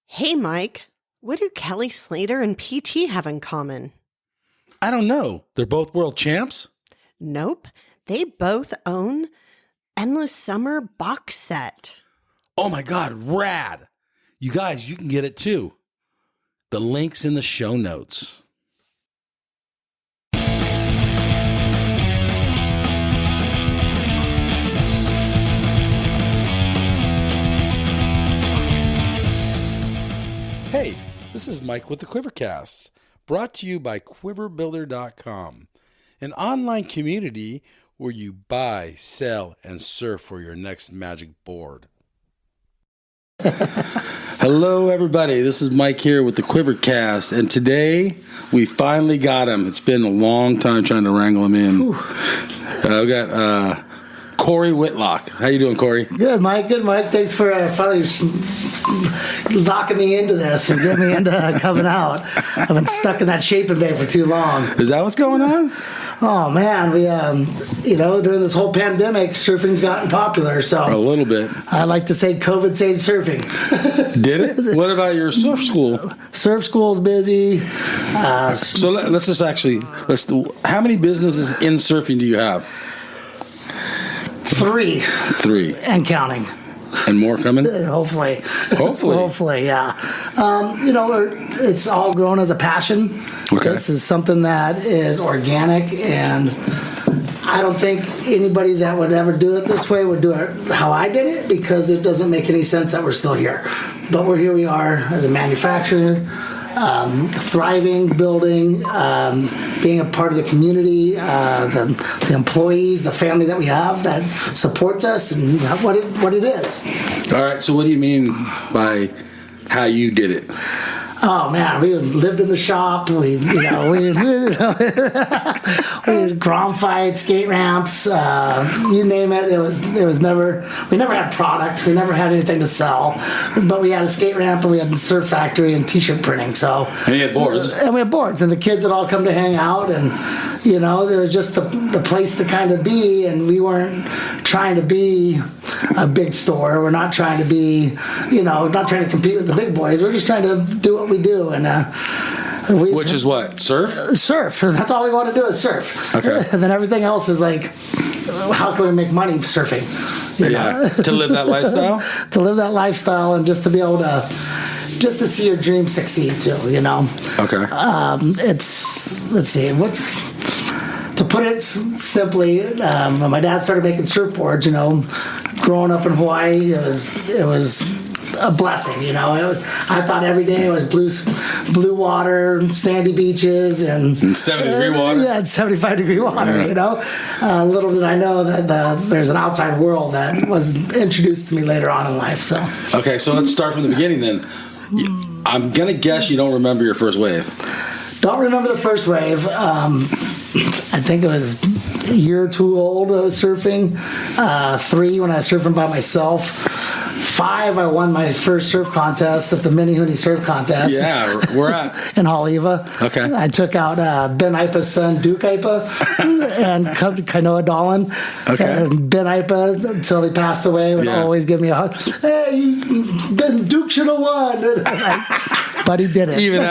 Hey, Mike, what do Kelly Slater and PT have in common? I don't know. They're both world champs? Nope, they both own Endless Summer box set. Oh my God, rad. You guys, you can get it too. The link's in the show notes. Hey, this is Mike with the Quivercast, brought to you by quiverbuilder.com, an online community where you buy, sell, and surf for your next magic board. Hello, everybody. This is Mike here with the Quivercast, and today we finally got him. It's been a long time trying to wrangle him in. We got Cory Whitlock. How you doing, Cory? Good, Mike. Good, Mike. Thanks for finally locking me into this and getting me into coming out. I've been stuck in that shaping bay for too long. Is that what's going on? Oh man, we during this whole pandemic, surfing's gotten popular. So A little bit. I like to say COVID saved surfing. Did it? What about your surf school? Surf school's busy. So let's how many businesses in surfing do you have? Three and counting. And more coming? Hopefully. Hopefully, yeah. It's all grown as a passion. Okay. This is something that is organic, and I don't think anybody that would ever do it this way would do it how I did it, because it doesn't make any sense that we're still here. But here we are as a manufacturer, thriving, building, being a part of the community, the employees, the family that we have that supports us, and what it is. All right. So what do you mean by how you did it? Oh man, we lived in the shop. We had grom fights, skate ramps, you name it. We never had product. We never had anything to sell, but we had a skate ramp and we had a surf factory and t-shirt printing. So And you had boards. And we had boards, and the kids would all come to hang out, and there was just the place to kind of be. And we weren't trying to be a big store. We're not trying to be, not trying to compete with the big boys. We're just trying to do what we do, and Which is what? Surf? Surf. That's all we want to do is surf. Okay. And then everything else is like, how can we make money surfing? Yeah. To live that lifestyle? To live that lifestyle, and just to be able to, just to see your dream succeed too, Okay. To put it simply, when my dad started making surfboards, growing up in Hawaii, it was a blessing, I thought every day it was blue water, sandy beaches, and 70-degree water. Yeah, 75-degree water. Little did I know that there's an outside world that was introduced to me later on in life. So Okay, so let's start from the beginning then. I'm gonna guess you don't remember your first wave. Don't remember the first wave. I think it was a year or two old. I was surfing. 3 when I was surfing by myself. 5, I won my first surf contest at the Mini Hooney Surf Contest. Yeah, where at? In Haleiwa. Okay. I took out Ben Ipa's son, Duke Ipa, and Kainoa Dolan. Okay. And Ben Ipa, until he passed away, would always give me a hug. Hey, Ben Duke should have won. But he did it. Even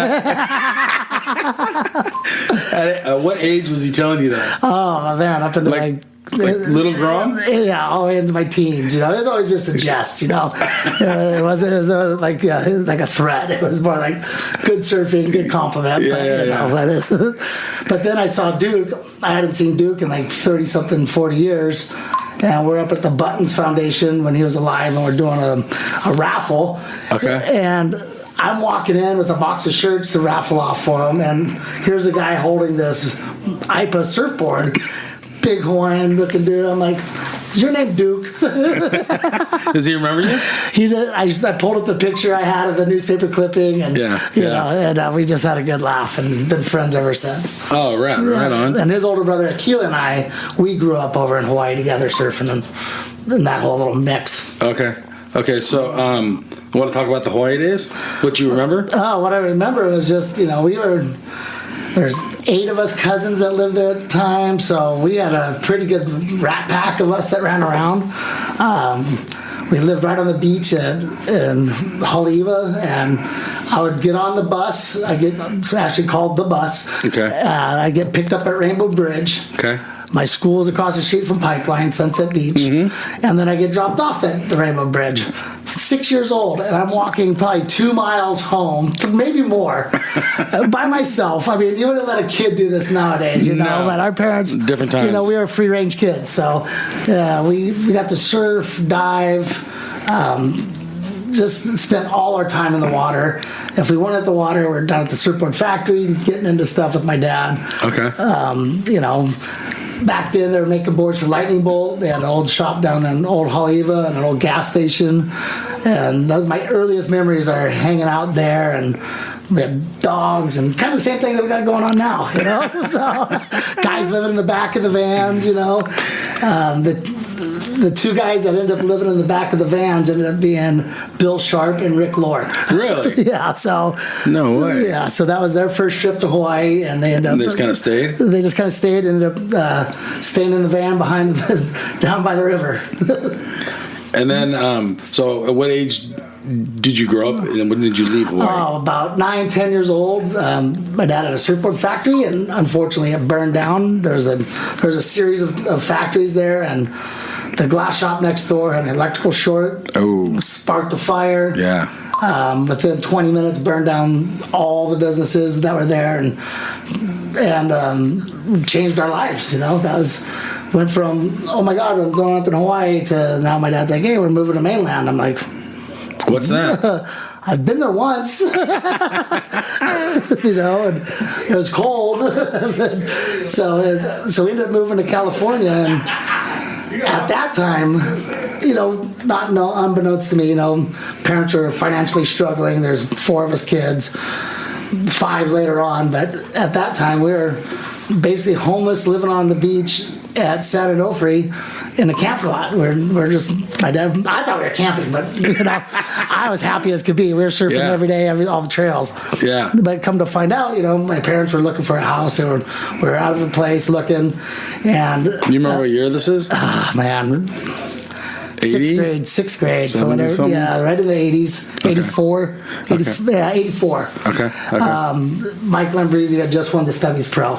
at what age was he telling you that? Oh, man, up into Like little grom? Yeah, all the way into my teens. It was always just a jest. It was like a threat. It was more like good surfing, good compliment. But then I saw Duke. I hadn't seen Duke in like 40 years. And we're up at the Buttons Foundation when he was alive, and we're doing a raffle. Okay. And I'm walking in with a box of shirts to raffle off for him, and here's a guy holding this IPA surfboard. Big Hawaiian looking dude. I'm like, is your name Duke? Does he remember you? He did. I pulled up the picture I had of the newspaper clipping, and we just had a good laugh and been friends ever since. Oh, right on. And his older brother Akila and we grew up over in Hawaii together surfing, and that whole little mix. Okay, so you want to talk about the Hawaii days? What you remember? Oh, what I remember was just, there's 8 of us cousins that lived there at the time, so we had a pretty good rat pack of us that ran around. we lived right on the beach in Haleiwa, and I would get on the bus. It's actually called the bus. Okay. I'd get picked up at Rainbow Bridge. Okay. My school is across the street from Pipeline, Sunset Beach. And then I get dropped off at the Rainbow Bridge. 6 years old, and I'm walking probably 2 miles home, maybe more, by myself. I mean, you wouldn't let a kid do this nowadays, you know, but our parents, different times. You know, we were free range kids. So we got to surf, dive, just spent all our time in the water. If we weren't at the water, we're down at the surfboard factory, getting into stuff with my dad. Okay. You know, back then they were making boards for Lightning Bolt. They had an old shop down in Old Haleiwa and an old gas station. And those my earliest memories are hanging out there, and we had dogs and kind of the same thing that we got going on now, you know? So guys living in the back of the vans, you know. The two guys that ended up living in the back of the vans ended up being Bill Sharp and Rick Lord. Really? Yeah, so. No way. Yeah, so that was their first trip to Hawaii, and they ended up. And they just kind of stayed? They just kind of stayed, ended up staying in the van behind, down by the river. And then, so at what age did you grow up, and when did you leave Hawaii? Oh, about 9, 10 years old. My dad had a surfboard factory, and unfortunately it burned down. There's a series of factories there, and the glass shop next door had an electrical short. Oh. Sparked a fire. Yeah. Within 20 minutes, burned down all the businesses that were there, and changed our lives. You know, went from, oh my God, I'm growing up in Hawaii, to now my dad's like, hey, we're moving to mainland. I'm like, what's that? I've been there once, you know, and it was cold. so we ended up moving to California, and at that time, you know, unbeknownst to me, you know, parents were financially struggling. There's 4 of us kids, 5 later on, but at that time we were basically homeless, living on the beach at San Onofre in a camp lot. We're just, my dad, I thought we were camping, but you know, I was happy as could be. We were surfing every day, all the trails. Yeah. But come to find out, you know, my parents were looking for a house. We were out of the place looking, and you remember what year this is? Man. 80? Sixth grade. So whatever, something? Yeah, right in the 80s, Okay. 84, 84. Okay. Mike Lambrisi had just won the Stubbies Pro.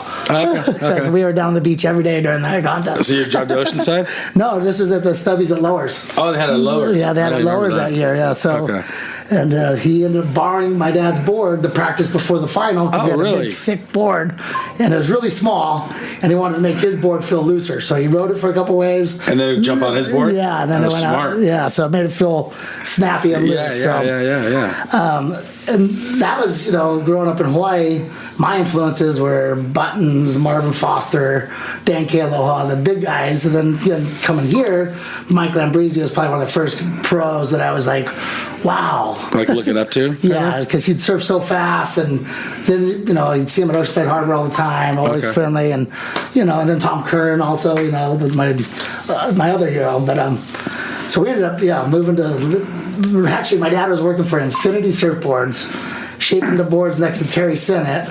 Because we were down on the beach every day during that contest. So you jogged to Oceanside? No, this was at the Stubbies at Lowers. Oh, they had a Lowers. Yeah, they had a Lowers that year. Yeah, so. Okay. And he ended up borrowing my dad's board to practice before the final, because we had a big, thick board, and it was really small, and he wanted to make his board feel looser. So he rode it for a couple waves. And then it jump on his board? Yeah, and then That's it went smart. out. Yeah, so it made it feel snappy and loose. Yeah. And that was, you know, growing up in Hawaii, my influences were Buttons, Marvin Foster, Dan Kealoha, the big guys. And then, you know, coming here, Mike Lambrisi was probably one of the first pros that I was like, wow. Like looking up to? Yeah, because he'd surf so fast, and then, you know, you'd see him at Oceanside Harbor all the time, always friendly, and, you know, and then Tom Curran also, you know, was my other hero. But so we ended up, moving to. Actually, my dad was working for Infinity Surfboards, shaping the boards next to Terry Sinnott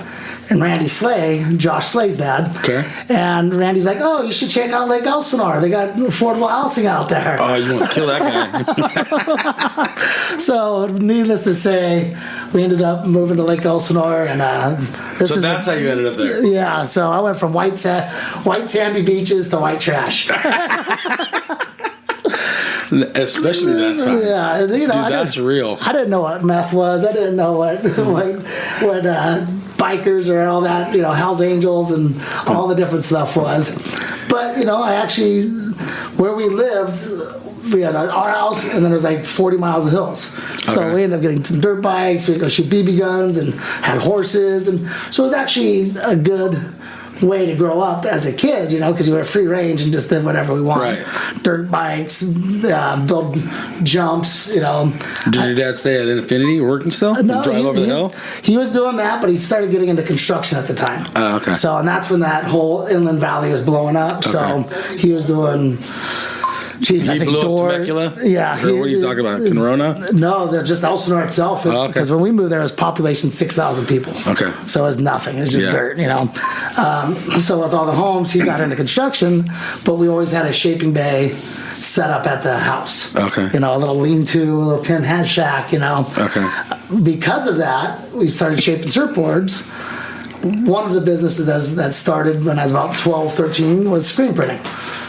and Randy Slay, Josh Slay's dad. Okay. And Randy's like, oh, you should check out Lake Elsinore. They got affordable housing out there. Oh, you want to kill that guy. So, needless to say, we ended up moving to Lake Elsinore, and so that's how you ended up there. Yeah, so I went from white sandy beaches to white trash. Especially that time. Yeah, you know, dude, that's real. I didn't know what meth was. I didn't know what bikers or all that, you know, Hell's Angels and all the different stuff was. But, you know, I actually, where we lived, we had our house, and then there was like 40 miles of hills. So we ended up getting some dirt bikes. We'd go shoot BB guns and had horses, and so it was actually a good way to grow up as a kid, you know, because you were free range and just did whatever we wanted. Right. Dirt bikes, build jumps, you know. Did your dad stay at Infinity working still? No, drive over the hill? He was doing that, but he started getting into construction at the time. Oh, okay. So, and that's when that whole Inland Valley was blowing up. So he was doing. Geez, I think blew doors. up Temecula? Yeah. Or what are you talking about? Corona? No, they're just Elsinore itself. Because when we moved there, it was population 6,000 people. Okay. So it was nothing. It was just dirt, you know. So with all the homes, he got into construction, but we always had a shaping bay set up at the house. Okay. You know, a little lean-to, a little tin hat shack, you know. Okay. Because of that, we started shaping surfboards. One of the businesses that started when I was about 12, 13 was screen printing.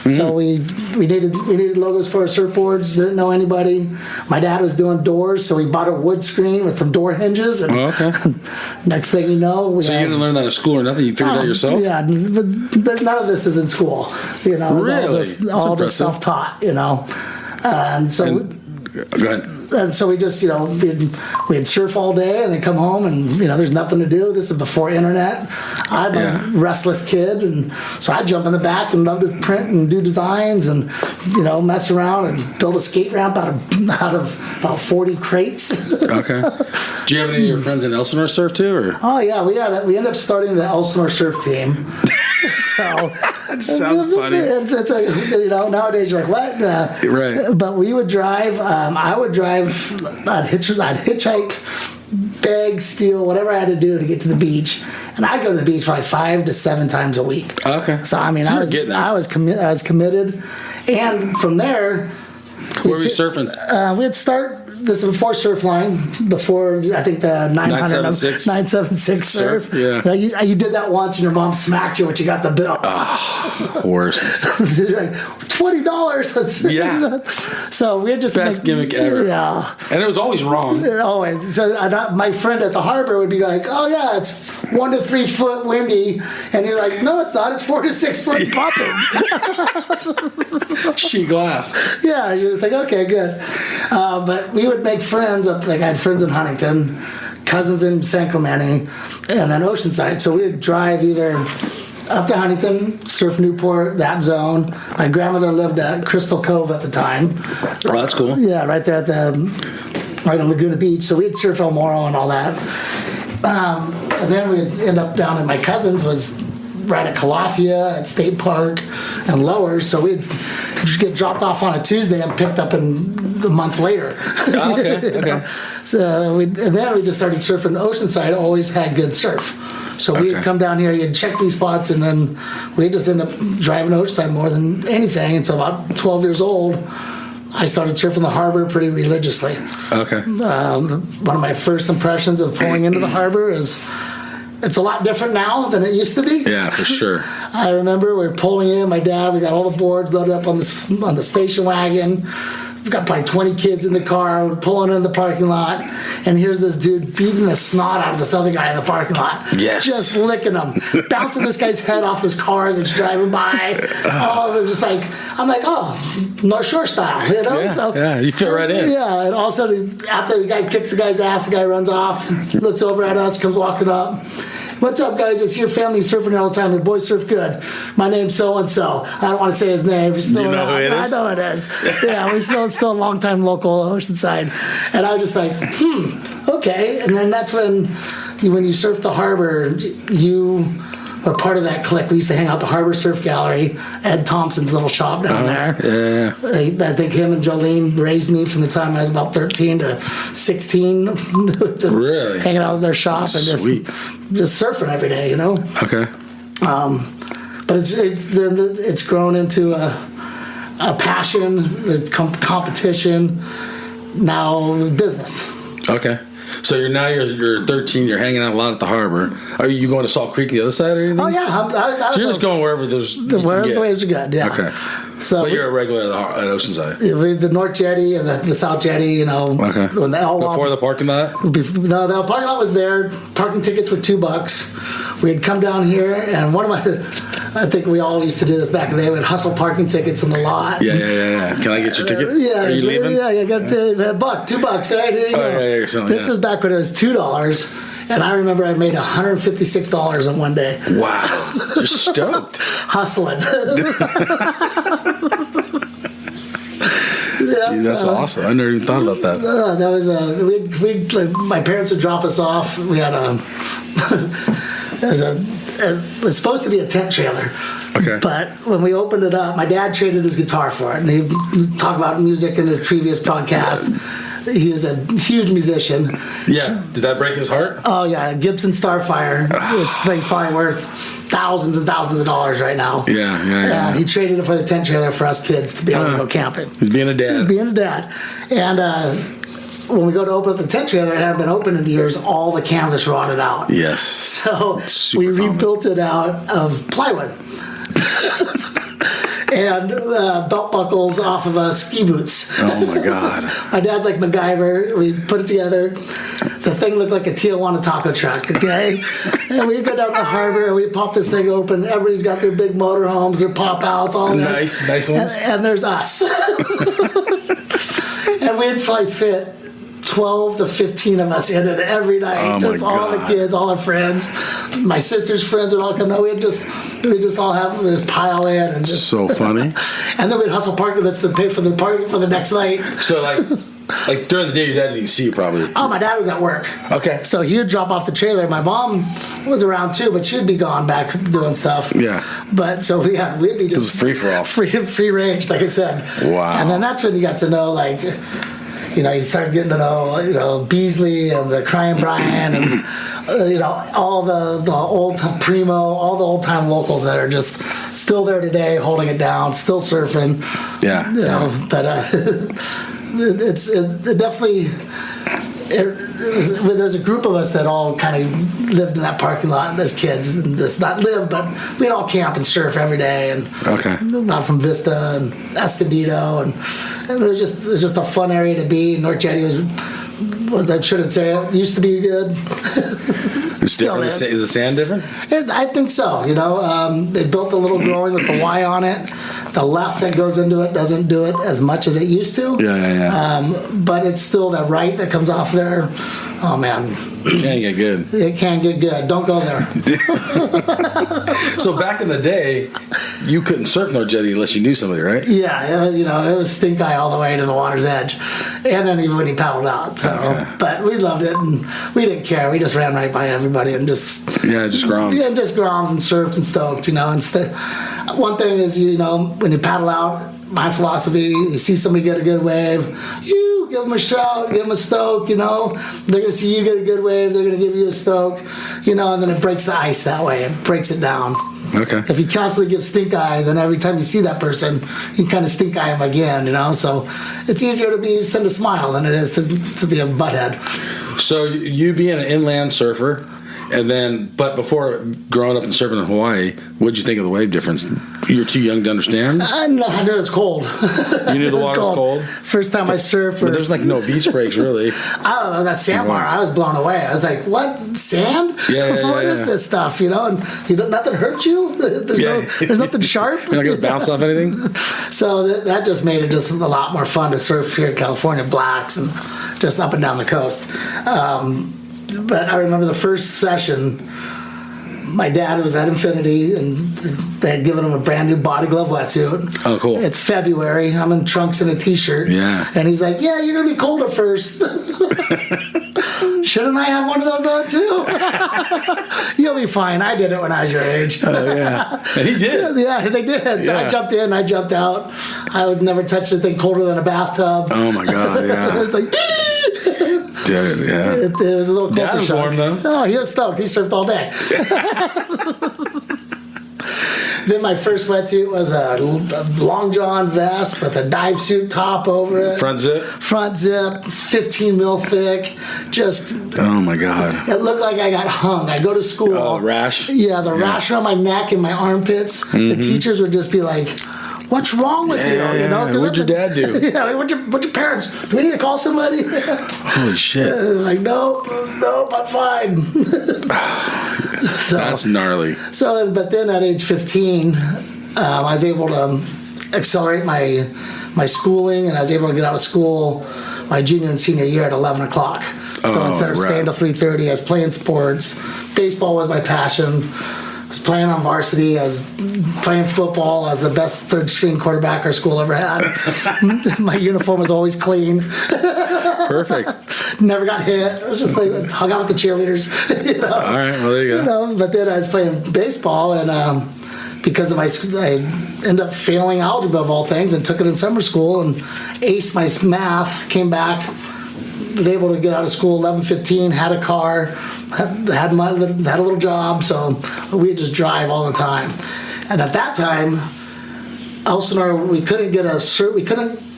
So we needed logos for our surfboards. Didn't know anybody. My dad was doing doors, so we bought a wood screen with some door hinges. And next thing you know, so you didn't learn that at school or nothing. You figured it out yourself. Yeah, but none of this is in school. You know, it's all just self-taught. You know, and so. Go ahead. And so we just, you know, we'd surf all day and then come home and, you know, there's nothing to do. This is before internet. I'm a restless kid, and so I'd jump in the back and love to print and do designs and, you know, mess around and build a skate ramp out of about 40 crates. Okay. Do you have any of your friends in Elsinore surf too? Or? Oh, yeah. We ended up starting the Elsinore surf team. So That sounds funny. It's a, you know, nowadays you're like, what? Right. But we would drive. I would drive. I'd hitchhike, beg, steal, whatever I had to do to get to the beach, and I'd go to the beach probably 5 to 7 times a week. Okay. So I mean, So I was committed, and from there, where were you surfing? We'd start. This is before Surfline, before I think the 976 surf. Yeah. Now, you did that once, and your mom smacked you when you got the bill. Worst. Like $20. Yeah. So we had just Best gimmick ever. Yeah. And it was always wrong. Always. So my friend at the harbor would be like, "Oh yeah, it's 1 to 3 foot windy," and you're like, "No, it's not. It's 4 to 6 foot bumping." Sheet glass. Yeah, you're just like, okay, good. But we would make friends up. Like I had friends in Huntington, cousins in San Clemente, and then Oceanside. So we would drive either up to Huntington, surf Newport, that zone. My grandmother lived at Crystal Cove at the time. Oh, that's cool. Yeah, right there right on Laguna Beach. So we'd surf El Morro and all that. And then we'd end up down at my cousin's was right at Calafia, at State Park, and Lowers. So we'd just get dropped off on a Tuesday and picked up a month later. Okay. So then we just started surfing. Oceanside always had good surf. So we'd come down here, you'd check these spots, and then we'd just end up driving Oceanside more than anything until about 12 years old. I started surfing the harbor pretty religiously. Okay. One of my first impressions of pulling into the harbor is it's a lot different now than it used to be. Yeah, for sure. I remember we were pulling in, my dad, we got all the boards loaded up on the station wagon. We've got probably 20 kids in the car. We're pulling in the parking lot, and here's this dude beating the snot out of this other guy in the parking lot. Yes. Just licking him, bouncing this guy's head off his car as it's driving by. All of it just like, I'm like, oh, North Shore style, you know? Yeah, you fit right in. Yeah, and all of a sudden, after the guy kicks the guy's ass, the guy runs off, looks over at us, comes walking up. What's up, guys? I see your family surfing here all the time. Your boys surf good. My name's so-and-so. I don't want to say his name. He's still you know who it is? I know it is. Yeah, we're still a long-time local Oceanside. And I was just like, okay. And then that's when you surf the harbor, you are part of that clique. We used to hang out at the Harbor Surf Gallery, Ed Thompson's little shop down there. Yeah. I think him and Jolene raised me from the time I was about 13 to 16. Just really? Hanging out at their shop and just surfing every day, you know? Okay. But it's grown into a passion, a competition, now business. Okay. So you're 13. You're hanging out a lot at the harbor. Are you going to Salt Creek the other side or anything? Oh yeah, So you're just going wherever there's wherever the waves are good. Yeah. Okay. So but you're a regular at Oceanside. The North Jetty and the South Jetty, you know. Okay. When Before the parking lot. No, the parking lot was there. Parking tickets were $2. We'd come down here, and I think we all used to do this back in the day. We'd hustle parking tickets in the lot. Yeah. Can I get your ticket? Yeah. Are you leaving? Yeah, you got $1, $2. Right here you go. You're selling, This was back when it was $2. And I remember I made $156 in one day. Wow. You're stoked. Hustling. Dude, that's awesome. I never even thought about that. That was my parents would drop us off. We had it was supposed to be a tent trailer. Okay. But when we opened it up, my dad traded his guitar for it, and he'd talk about music in his previous podcast. He was a huge musician. Yeah. Did that break his heart? Oh yeah, Gibson Starfire. This thing's probably worth thousands and thousands of dollars right now. Yeah. He traded it for the tent trailer for us kids to be able to go camping. He's being a dad. Being a dad. And when we go to open up the tent trailer, it hadn't been open in years, all the canvas rotted out. Yes. So Super we common. rebuilt it out of plywood. And belt buckles off of ski boots. Oh my God. My dad's like MacGyver. We put it together. The thing looked like a Tijuana taco truck, okay? And we go down the harbor and we pop this thing open. Everybody's got their big motorhomes, their pop-outs, all this. Nice ones. And there's us. And we'd probably fit 12 to 15 of us in it every night. Oh, just my all the God. kids, all our friends. My sister's friends would all come. No, we'd just all have this pile in and just So funny. and then we'd hustle parking lots to pay for the parking for the next night. So like during the day, your dad didn't see you probably. Oh, my dad was at work. Okay. So he would drop off the trailer. My mom was around too, but she'd be gone back doing stuff. Yeah. But so we'd be just was free for all. free range, like I said. Wow. And then that's when you got to know, like, you start getting to know, Beasley and the Crying Brian and all the old time Primo, all the old time locals that are just still there today, holding it down, still surfing. Yeah. But it definitely. There's a group of us that all kind of lived in that parking lot as kids, and not live, but we'd all camp and surf every day, and not from Vista and Escondido, and it was just a fun area to be. North Jetty was I shouldn't say it, used to be good. It's different. Is the sand different? I think so. They built a little growing with the Y on it. The left that goes into it doesn't do it as much as it used to. Yeah. But it's still that right that comes off there. Oh man, It can get good. it can get good. Don't go there. So back in the day, you couldn't surf North Jetty unless you knew somebody, right? Yeah, it was it was stink eye all the way to the water's edge, and then even when he paddled out. So, but we loved it and we didn't care. We just ran right by everybody and just groms. Yeah, just groms and surfed and stoked. One thing is when you paddle out, my philosophy: you see somebody get a good wave, you give them a shout, give them a stoke. They're gonna see you get a good wave, they're gonna give you a stoke. And then it breaks the ice that way. It breaks it down. Okay. If you constantly give stink eye, then every time you see that person, you kind of stink eye them again, So it's easier to send a smile than it is to be a butthead. So you being an inland surfer, but before growing up and surfing in Hawaii, what'd you think of the wave difference? You were too young to understand? I knew it was cold. You knew the water was cold? First time I surfed. But there's no beach breaks, really. That sandbar, I was blown away. I was like, what? Sand? Yeah. What is this stuff? And nothing hurt you? There's nothing sharp? You're not going to bounce off anything? So that just made it just a lot more fun to surf here in California, blacks, and just up and down the coast. But I remember the first session, my dad was at Infinity, and they had given him a brand new body glove wetsuit. Oh, cool. It's February. I'm in trunks and a T-shirt. Yeah. And he's like, yeah, you're going to be cold at first. Shouldn't I have one of those on too? You'll be fine. I did it when I was your age. Oh, yeah. And he did. Yeah, they did. So I jumped in, I jumped out. I would never touch anything colder than a bathtub. Oh, my God, yeah. It was like... Yeah. It was a little culture Dad was shock. warm, though. Oh, he was stoked. He surfed all day. Then my first wetsuit was a long john vest with a dive suit top over it. Front zip? Front zip, 15 mil thick. Just... Oh, my God. It looked like I got hung. I go to school. Oh, rash? Yeah, the rash around my neck and my armpits. Mm-hmm. The teachers would just be like... What's wrong with you? What'd your dad do? Yeah, what's your parents? Do we need to call somebody? Holy shit. Like, nope, I'm fine. That's gnarly. So, but then at age 15, I was able to accelerate my schooling, and I was able to get out of school my junior and senior year at 11 o'clock. So instead of staying till 3:30, I was playing sports. Baseball was my passion. I was playing on varsity. I was playing football. I was the best third-string quarterback our school ever had. My uniform was always clean. Perfect. Never got hit. I was just like hung out with the cheerleaders. All right, well, there you go. But then I was playing baseball, and because of I ended up failing algebra of all things, and took it in summer school and aced my math. Came back, was able to get out of school 11:15, had a car, had a little job, so we would just drive all the time. And at that time, Elsinore, we couldn't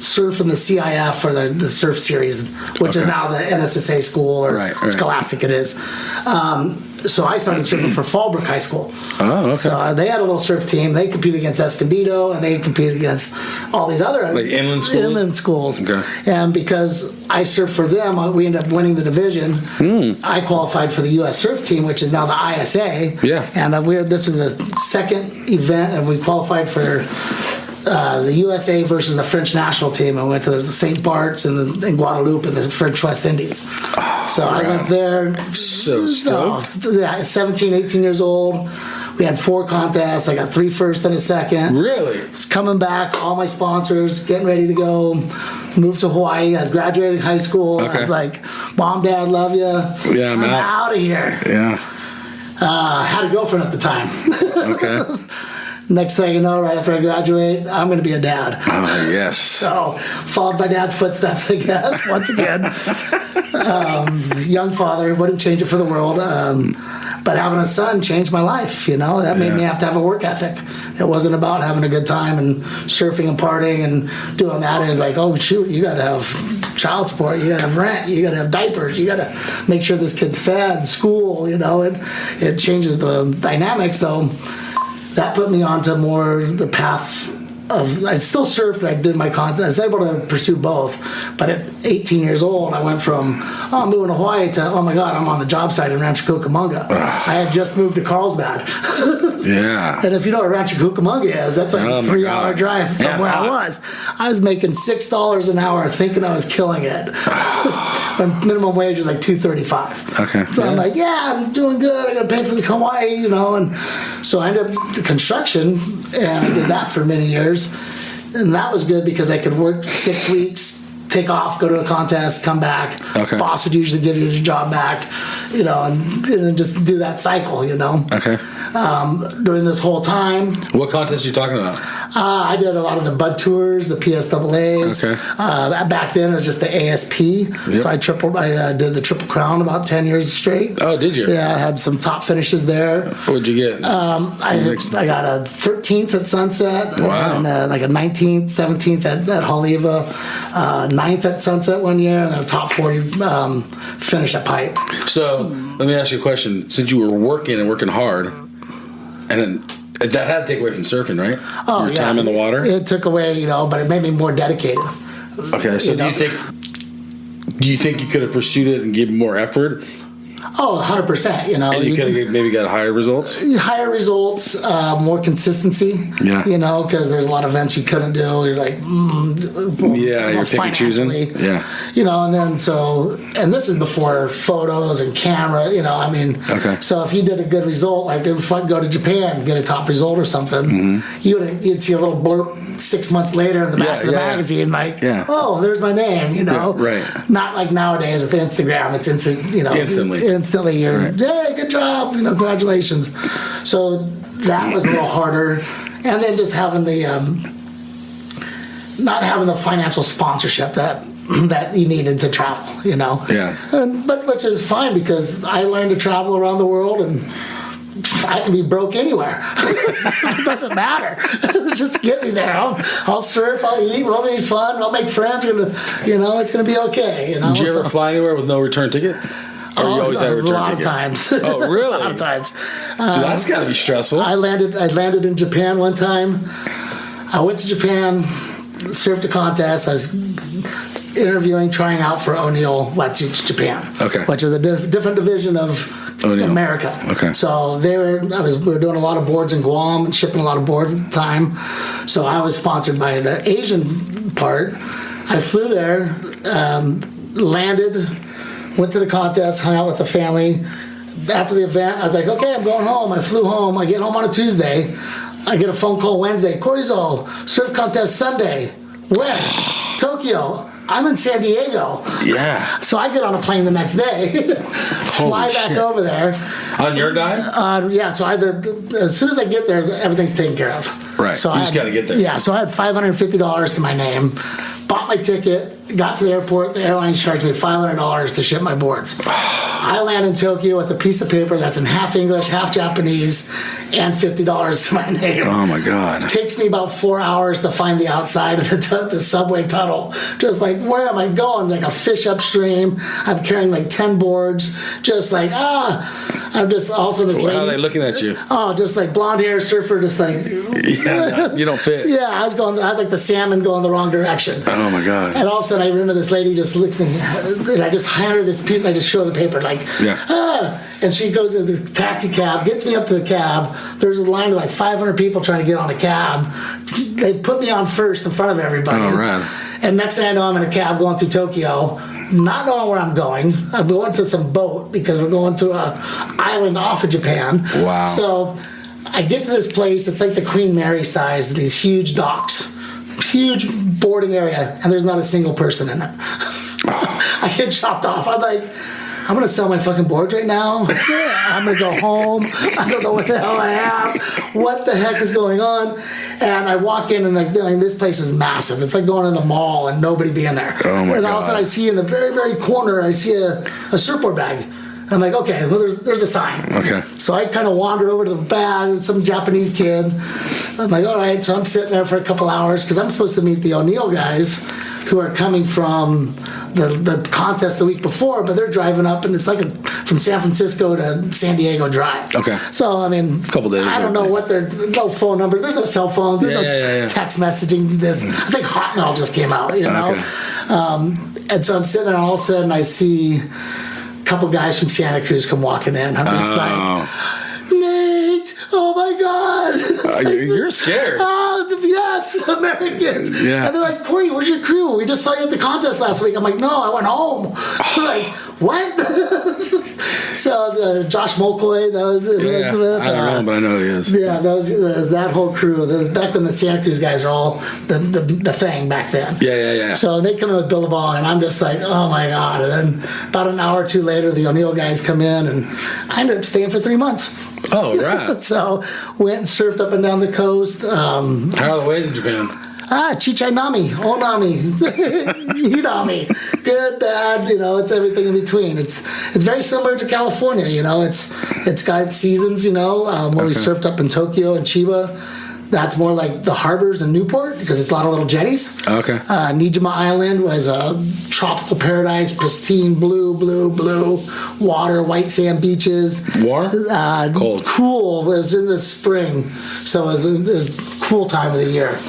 surf in the CIF or the surf series, which is now the NSSA school or Scholastic it is. So I started surfing for Fallbrook High School. Oh, okay. So they had a little surf team. They competed against Escondido, and they competed against all these other inland schools. Inland schools. Okay. And because I surfed for them, we ended up winning the division. I qualified for the U.S. surf team, which is now the ISA. Yeah. And this is the second event, and we qualified for the USA versus the French national team. I went to the St. Bart's and Guadeloupe in the French West Indies. I went there. So stoked. 17, 18 years old. We had 4 contests. I got 3 first and a second. Really? Was coming back, all my sponsors, getting ready to go. Moved to Hawaii. I was graduating high school. Okay. I was like, Mom, Dad, love you. Yeah, I'm out of here. Yeah. Had a girlfriend at the time. Okay. Next thing you know, right after I graduate, I'm going to be a dad. Oh, yes. So, followed my dad's footsteps, I guess, once again. Young father, wouldn't change it for the world. But having a son changed my life, That made me have to have a work ethic. It wasn't about having a good time and surfing and partying and doing that. It was like, oh, shoot, you got to have child support. You got to have rent. You got to have diapers. You got to make sure this kid's fed, school, It changes the dynamics, so that put me onto more the path of, I still surfed, I did my content. I was able to pursue both. But at 18 years old, I went from, I'm moving to Hawaii to, oh my God, I'm on the job site in Rancho Cucamonga. I had just moved to Carlsbad. Yeah. And if you know what Rancho Cucamonga is, that's like a 3-hour drive from where I was. I was making $6 an hour thinking I was killing it. When minimum wage was like $2.35. Okay. So I'm like, I'm doing good. I got to pay for the Hawaii, And so I ended up the construction, and I did that for many years. And that was good because I could work 6 weeks, take off, go to a contest, come back. Okay. Boss would usually give you your job back, and just do that cycle, Okay. During this whole time. What contest are you talking about? I did a lot of the Bud Tours, the PSAAs. Okay. Back then, it was just the ASP. Yep. So I did the Triple Crown about 10 years straight. Oh, did you? Yeah, I had some top finishes there. What'd you get? I got a 13th at Sunset. Wow. And like a 19th, 17th at Haleiwa, 9th at Sunset one year, and then a top 40 finish at Pipe. So let me ask you a question. Since you were working hard, and then that had to take away from surfing, right? Oh, your time in the water? It took away, but it made me more dedicated. Okay, so do you think you could have pursued it and given more effort? Oh, 100%. And you could have maybe got higher results? Higher results, more consistency. Yeah. Because there's a lot of events you couldn't do. You're like, you're picking choosing. Yeah. And then and this is before photos and camera, Okay. So if you did a good result, like if I'd go to Japan, get a top result or something, you'd see a little blurb 6 months later in the back of the magazine, like, oh, there's my name, Yeah, right. Not like nowadays with Instagram, it's instant, instantly you're, hey, good job, congratulations. So that was a little harder. And then just having the not having the financial sponsorship that you needed to travel, Yeah. But which is fine because I learned to travel around the world and I can be broke anywhere. It doesn't matter. Just get me there. I'll surf. I'll eat. We'll be fun. I'll make friends. It's gonna be okay. Did you ever fly anywhere with no return ticket? Or you always had a return ticket? A lot of times. Oh, really? A lot of times. Dude, that's got to be stressful. I landed in Japan one time. I went to Japan, surfed a contest. I was interviewing, trying out for O'Neill Wetsuits Japan, which is a different division of O'Neill. America. Okay. So we were doing a lot of boards in Guam and shipping a lot of boards at the time. So I was sponsored by the Asian part. I flew there, landed, went to the contest, hung out with the family. After the event, I was like, okay, I'm going home. I flew home. I get home on a Tuesday. I get a phone call Wednesday. Coryzo, surf contest Sunday. When? Tokyo. I'm in San Diego. Yeah. So I get on a plane the next day, fly back over there. On your dime? Yeah, so as soon as I get there, everything's taken care of. Right. So You just got to get there. Yeah, so I had $550 to my name, bought my ticket, got to the airport, the airlines charged me $500 to ship my boards. I land in Tokyo with a piece of paper that's in half English, half Japanese, and $50 to my name. Oh my God. It takes me about 4 hours to find the outside of the subway tunnel. Just like, where am I going? Like a fish upstream. I'm carrying like 10 boards. Just like, I'm just also this lady. How are they looking at you? Oh, just like blonde hair surfer, just like. Yeah, you don't fit. Yeah, I was like the salmon going the wrong direction. Oh my God. And all of a sudden I remember this lady just looks at me, and I just hand her this piece, and I just show her the paper, like, and she goes to the taxi cab, gets me up to the cab. There's a line of like 500 people trying to get on a cab. They put me on first in front of everybody. Oh, right. And next thing I know, I'm in a cab going through Tokyo, not knowing where I'm going. I'm going to some boat because we're going to an island off of Japan. Wow. So I get to this place. It's like the Queen Mary size, these huge docks, huge boarding area, and there's not a single person in it. I get chopped off. I'm like, I'm going to sell my fucking boards right now. I'm going to go home. I don't know what the hell I am. What the heck is going on? And I walk in, and like, this place is massive. It's like going in the mall and nobody being there. Oh my and all of a sudden I see in the very, very corner, I see a surfboard bag. And I'm like, okay, well, there's a sign. Okay. So I kind of wandered over to the bag, and some Japanese kid. I'm like, all right. So I'm sitting there for a couple hours because I'm supposed to meet the O'Neill guys who are coming from the contest the week before, but they're driving up, and it's like from San Francisco to San Diego drive. Okay. So, I mean, a couple days. I don't know what no phone number, there's no cell phones, there's no text messaging. I think Hotmail just came out, you know? Okay. And so I'm sitting there, and all of a sudden I see a couple guys from Santa Cruz come walking in. I'm just like, Nate, oh my God. You're scared. Oh, yes, Americans. Yeah. And they're like, Cory, where's your crew? We just saw you at the contest last week. I'm like, no, I went home. They're like, what? So Josh Mulcoy, that was it. Yeah, I don't know, but I know he is. Yeah, that was that whole crew. That was back when the Santa Cruz guys were all the thing back then. Yeah. So they come in with Billabong, and I'm just like, oh my God. And then about an hour or two later, the O'Neill guys come in, and I ended up staying for 3 months. Oh, right. So went and surfed up and down the coast. How are the waves in Japan? Chichainami, Onami, Hinami, good, bad, it's everything in between. It's very similar to California, it's got seasons, where we surfed up in Tokyo and Chiba. That's more like the harbors in Newport because it's a lot of little jetties. Okay. Nijima Island was a tropical paradise, pristine blue water, white sand beaches. Warm? Cold? Cool. It was in the spring, so it was cool time of the year.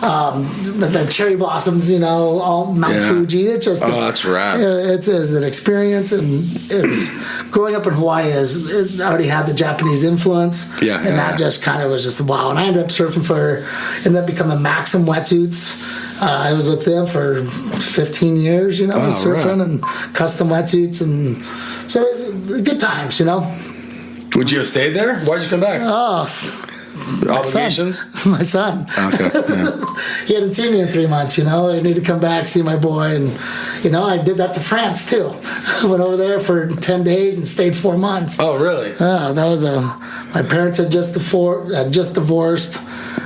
The cherry blossoms, all Mount Fuji. It's just that's right. It's an experience, and it's growing up in Hawaii. It already had the Japanese influence, that just kind of was just wow. And I ended up becoming Maxim wetsuits. I was with them for 15 years, surfing and custom wetsuits, and so it was good times, Would you have stayed there? Why'd you come back? Obligations? My son. Okay. Yeah. He hadn't seen me in 3 months, I need to come back, see my boy. And, I did that to France, too. I went over there for 10 days and stayed 4 months. Oh, really? That was my parents had just divorced.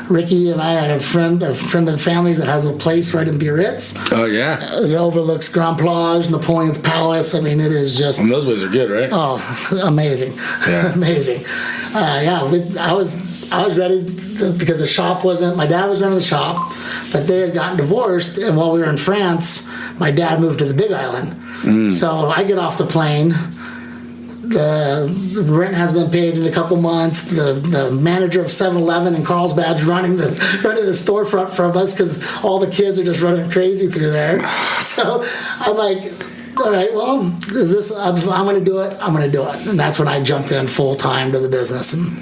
Ricky and I had a friend of the family's that has a place right in Biarritz. Oh, yeah. It overlooks Grand Plage, Napoleon's Palace. I mean, it is just... And those waves are good, right? Oh, amazing. Yeah. Amazing. I was ready because the shop my dad was running the shop, but they had gotten divorced, and while we were in France, my dad moved to the Big Island. So I get off the plane. The rent has been paid in a couple months. The manager of 7-Eleven in Carlsbad's running the storefront from us because all the kids are just running crazy through there. So I'm like, all right, well, I'm going to do it. I'm going to do it. And that's when I jumped in full time to the business and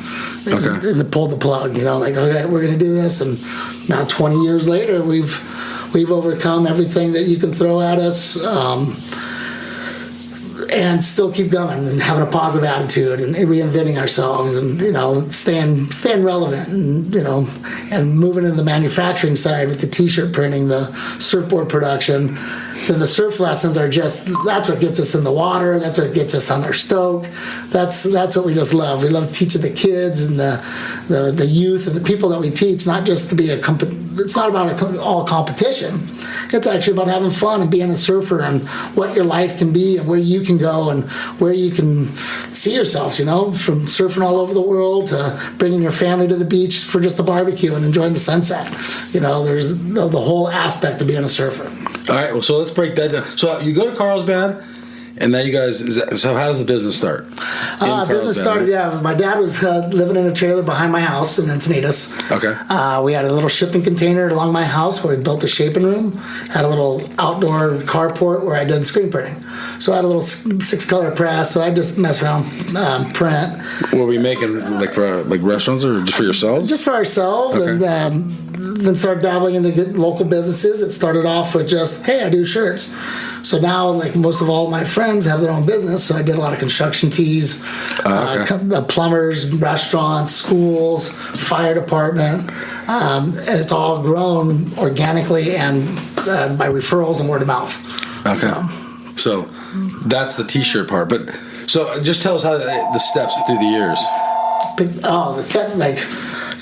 pulled the plug, like, okay, we're going to do this. And now 20 years later, we've overcome everything that you can throw at us. And still keep going and having a positive attitude and reinventing ourselves and staying relevant and moving into the manufacturing side with the t-shirt printing, the surfboard production, then the surf lessons are just, that's what gets us in the water. That's what gets us on their stoke. That's what we just love. We love teaching the kids and the youth and the people that we teach, not just to be it's not about all competition. It's actually about having fun and being a surfer and what your life can be and where you can go and where you can see yourself, from surfing all over the world to bringing your family to the beach for just a barbecue and enjoying the sunset. There's the whole aspect of being a surfer. All right, well, so let's break that down. So you go to Carlsbad, and now you guys, so how does the business start? Business started, right? My dad was living in a trailer behind my house in Encinitas. Okay. We had a little shipping container along my house where we built a shaping room, had a little outdoor carport where I did screen printing. So I had a little 6-color press, so I just mess around, print. Were we making for restaurants or just for yourselves? Just for ourselves, okay. And then started dabbling into local businesses. It started off with just, hey, I do shirts. So now, most of all my friends have their own business, so I did a lot of construction tees, plumbers, restaurants, schools, fire department, and it's all grown organically and by referrals and word of mouth. Okay. So that's the T-shirt part. But so just tell us how the steps through the years. The step,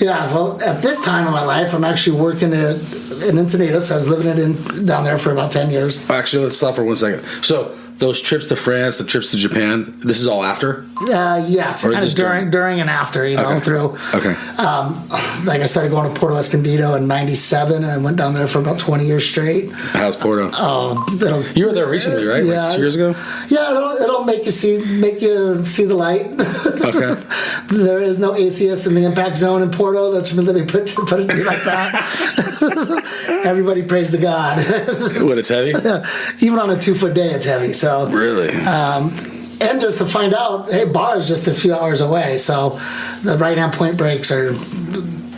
well, at this time in my life, I'm actually working in Encinitas. I was living down there for about 10 years. Actually, let's stop for 1 second. So those trips to France, the trips to Japan, this is all after? Yes, kind of during and after, okay. through. Okay. I started going to Puerto Escondido in '97, and I went down there for about 20 years straight. How's Puerto? You were there recently, right? Yeah. 2 years ago? Yeah, it'll make you see the light. Okay. There is no atheist in the impact zone in Puerto. Let me put it to you like that. Everybody prays to God. What, it's heavy? Even on a 2-foot day, it's heavy. So really, and just to find out, hey, bar is just a few hours away. So the right-hand point breaks are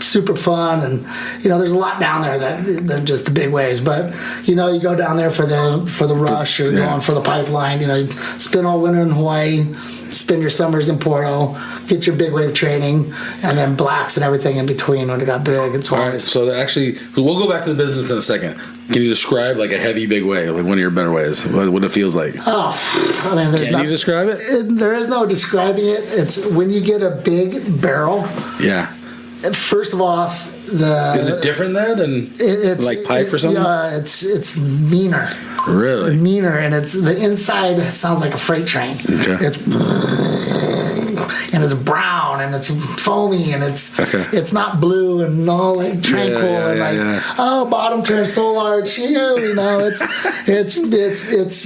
super fun, and there's a lot down there than just the big waves. But you go down there for the rush, or going for the pipeline. You spend all winter in Hawaii, spend your summers in Porto, get your big wave training, and then blacks and everything in between when it got big. It's always. All right, so actually, we'll go back to the business in a second. Can you describe a heavy big wave, one of your better waves, what it feels like? Can you describe it? There is no describing it. It's when you get a big barrel. Yeah. First of all, is it different there than pipe or something? Yeah, it's meaner. Really? Meaner, and it's the inside sounds like a freight train. Okay. It's brown and it's foamy and it's not blue and all tranquil bottom turns so large. It's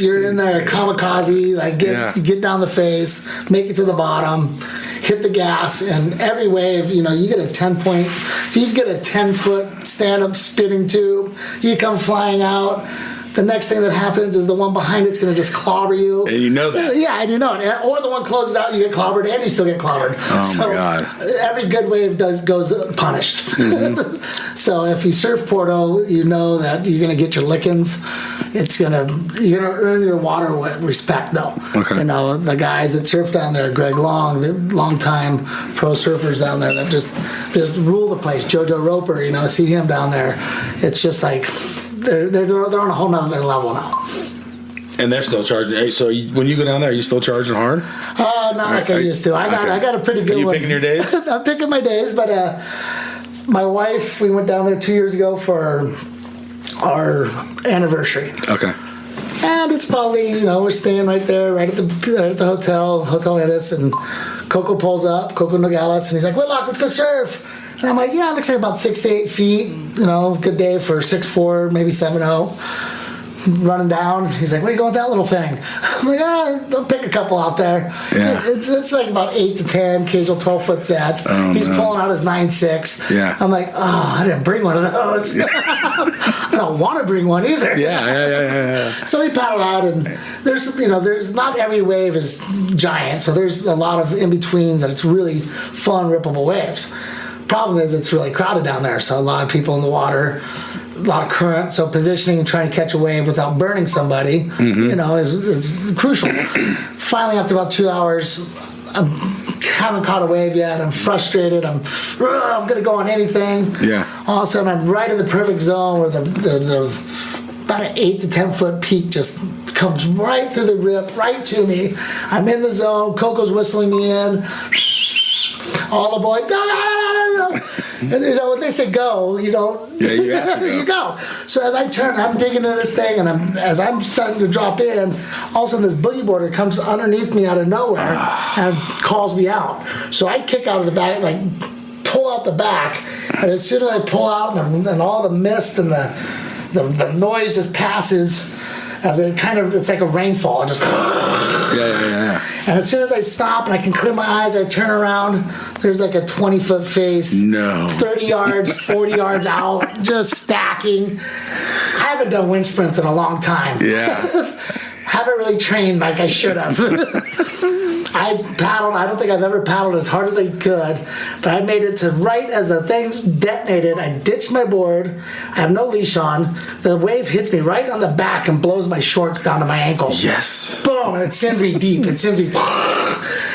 you're in there kamikaze, get down the face, make it to the bottom, hit the gas, and every wave, you get a 10-point. If you get a 10-foot stand-up spinning tube, you come flying out. The next thing that happens is the one behind it's going to just clobber you. And you know that. Yeah, and you know it. Or the one closes out, you get clobbered, and you still get clobbered. Oh, my God. Every good wave goes punished. Mm-hmm. So if you surf Porto, you know that you're going to get your lickings. You're going to earn your water respect, though. Okay. The guys that surf down there, Greg Long, the long-time pro surfers down there that rule the place. Jojo Roper, see him down there. It's just like... They're on a whole nother level now. And they're still charging. So when you go down there, are you still charging hard? Not like I used to. I got a pretty good one. Are you picking your days? I'm picking my days, but my wife, we went down there 2 years ago for our anniversary. Okay. And it's probably, we're staying right there, right at the Hotel Edis, and Coco pulls up, Coco Nogales, and he's like, Whitlock, let's go surf. And I'm like, it looks like about 6 to 8 feet. Good day for 6'4", maybe 7'0". Running down. He's like, what are you going with that little thing? I'm like, I'll pick a couple out there. Yeah. It's like about 8 to 10, occasional 12-foot sets. Oh, He's pulling out his 9.6. Yeah. I'm like, I didn't bring one of those. I don't want to bring one either. Yeah. So we paddle out, and there's not every wave is giant, so there's a lot of in between that it's really fun, rippable waves. Problem is it's really crowded down there, so a lot of people in the water, a lot of current, so positioning and trying to catch a wave without burning somebody, is crucial. Finally, after about 2 hours, I haven't caught a wave yet. I'm frustrated. I'm going to go on anything. Yeah. All of a sudden, I'm right in the perfect zone where the about an 8 to 10 foot peak just comes right through the rip, right to me. I'm in the zone. Coco's whistling me in. All the boys, go, go, go, go, go. And when they say go, Yeah, you have to go. you go. So as I turn, I'm digging into this thing, and as I'm starting to drop in, all of a sudden this boogie boarder comes underneath me out of nowhere and calls me out. So I kick out of the back, like pull out the back, and as soon as I pull out, and all the mist and the noise just passes. As it's like a rainfall. Just Yeah. And as soon as I stop and I can clear my eyes, I turn around. There's like a 20-foot face. No. 30 yards, 40 yards out, just stacking. I haven't done wind sprints in a long time. Yeah. Haven't really trained like I should have. I paddled. I don't think I've ever paddled as hard as I could, but I made it to right as the thing detonated. I ditched my board. I have no leash on. The wave hits me right on the back and blows my shorts down to my ankles. Yes. Boom, and it sends me deep.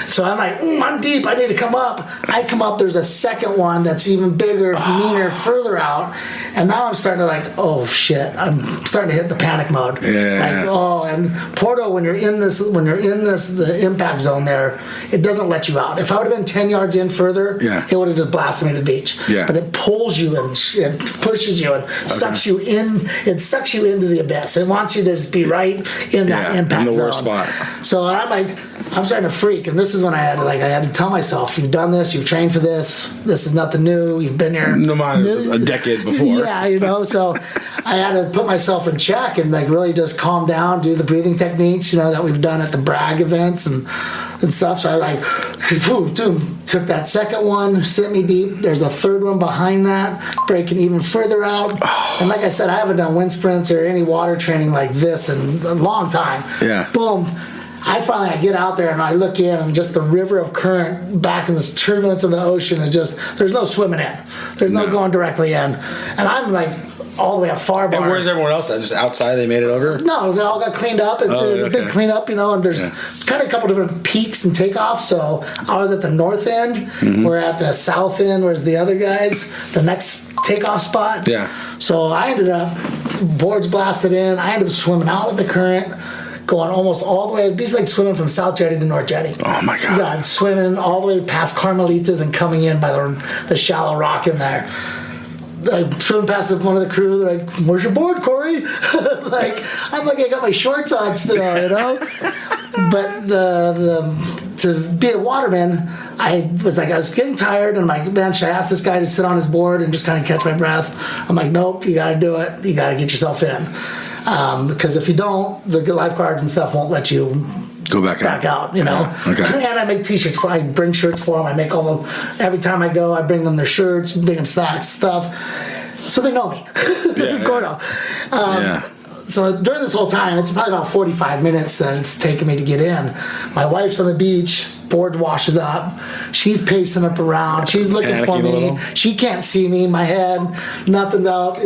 So I'm like, I'm deep. I need to come up. I come up. There's a second one that's even bigger, meaner, further out. And now I'm starting to like, oh shit. I'm starting to hit the panic mode. Yeah. Like, oh, and Porto, when you're in the impact zone there, it doesn't let you out. If I would have been 10 yards in further, it would have just blasted me to the beach. Yeah. But it pulls you and it pushes you and sucks you in. It sucks you into the abyss. It wants you to just be right in that impact zone. In the worst spot. So I'm starting to freak, and this is when I had to tell myself, you've done this, you've trained for this. This is nothing new. You've been here. No, mine was a decade before. Yeah, so I had to put myself in check and like really just calm down, do the breathing techniques, that we've done at the brag events and stuff. So I took that second one, sent me deep. There's a third one behind that, breaking even further out. And like I said, I haven't done wind sprints or any water training like this in a long time. Yeah. Boom. I get out there and I look in, and just the river of current back in this turbulence of the ocean is just, there's no swimming in. There's no going directly in. And I'm like all the way at far bar. And where's everyone else at? Just outside they made it over? No, they all got cleaned up. It's a big cleanup, and there's kind of a couple different peaks and takeoffs. So I was at the north end. We're at the south end, where's the other guys, the next takeoff spot. Yeah. So I ended up, boards blasted in. I ended up swimming out with the current, going almost all the way. It's like swimming from South Jetty to North Jetty. Oh my God. Yeah, swimming all the way past Carmelitas and coming in by the shallow rock in there. I swimming past one of the crew. They're like, "Where's your board, Cory?" I'm like, I got my shorts on still, But to be a waterman, I was getting tired, and I'm like, man, should I ask this guy to sit on his board and just kind of catch my breath? I'm like, nope, you got to do it. You got to get yourself in. Because if you don't, the good lifeguards and stuff won't let you go back out. Okay. And I make t-shirts I bring shirts for them. I make every time I go, I bring them their shirts, bring them snacks, stuff. So they know me. Gordo. So during this whole time, it's probably about 45 minutes that it's taken me to get in. My wife's on the beach, board washes up. She's pacing up around. She's looking for me. She can't see me, my head, nothing out,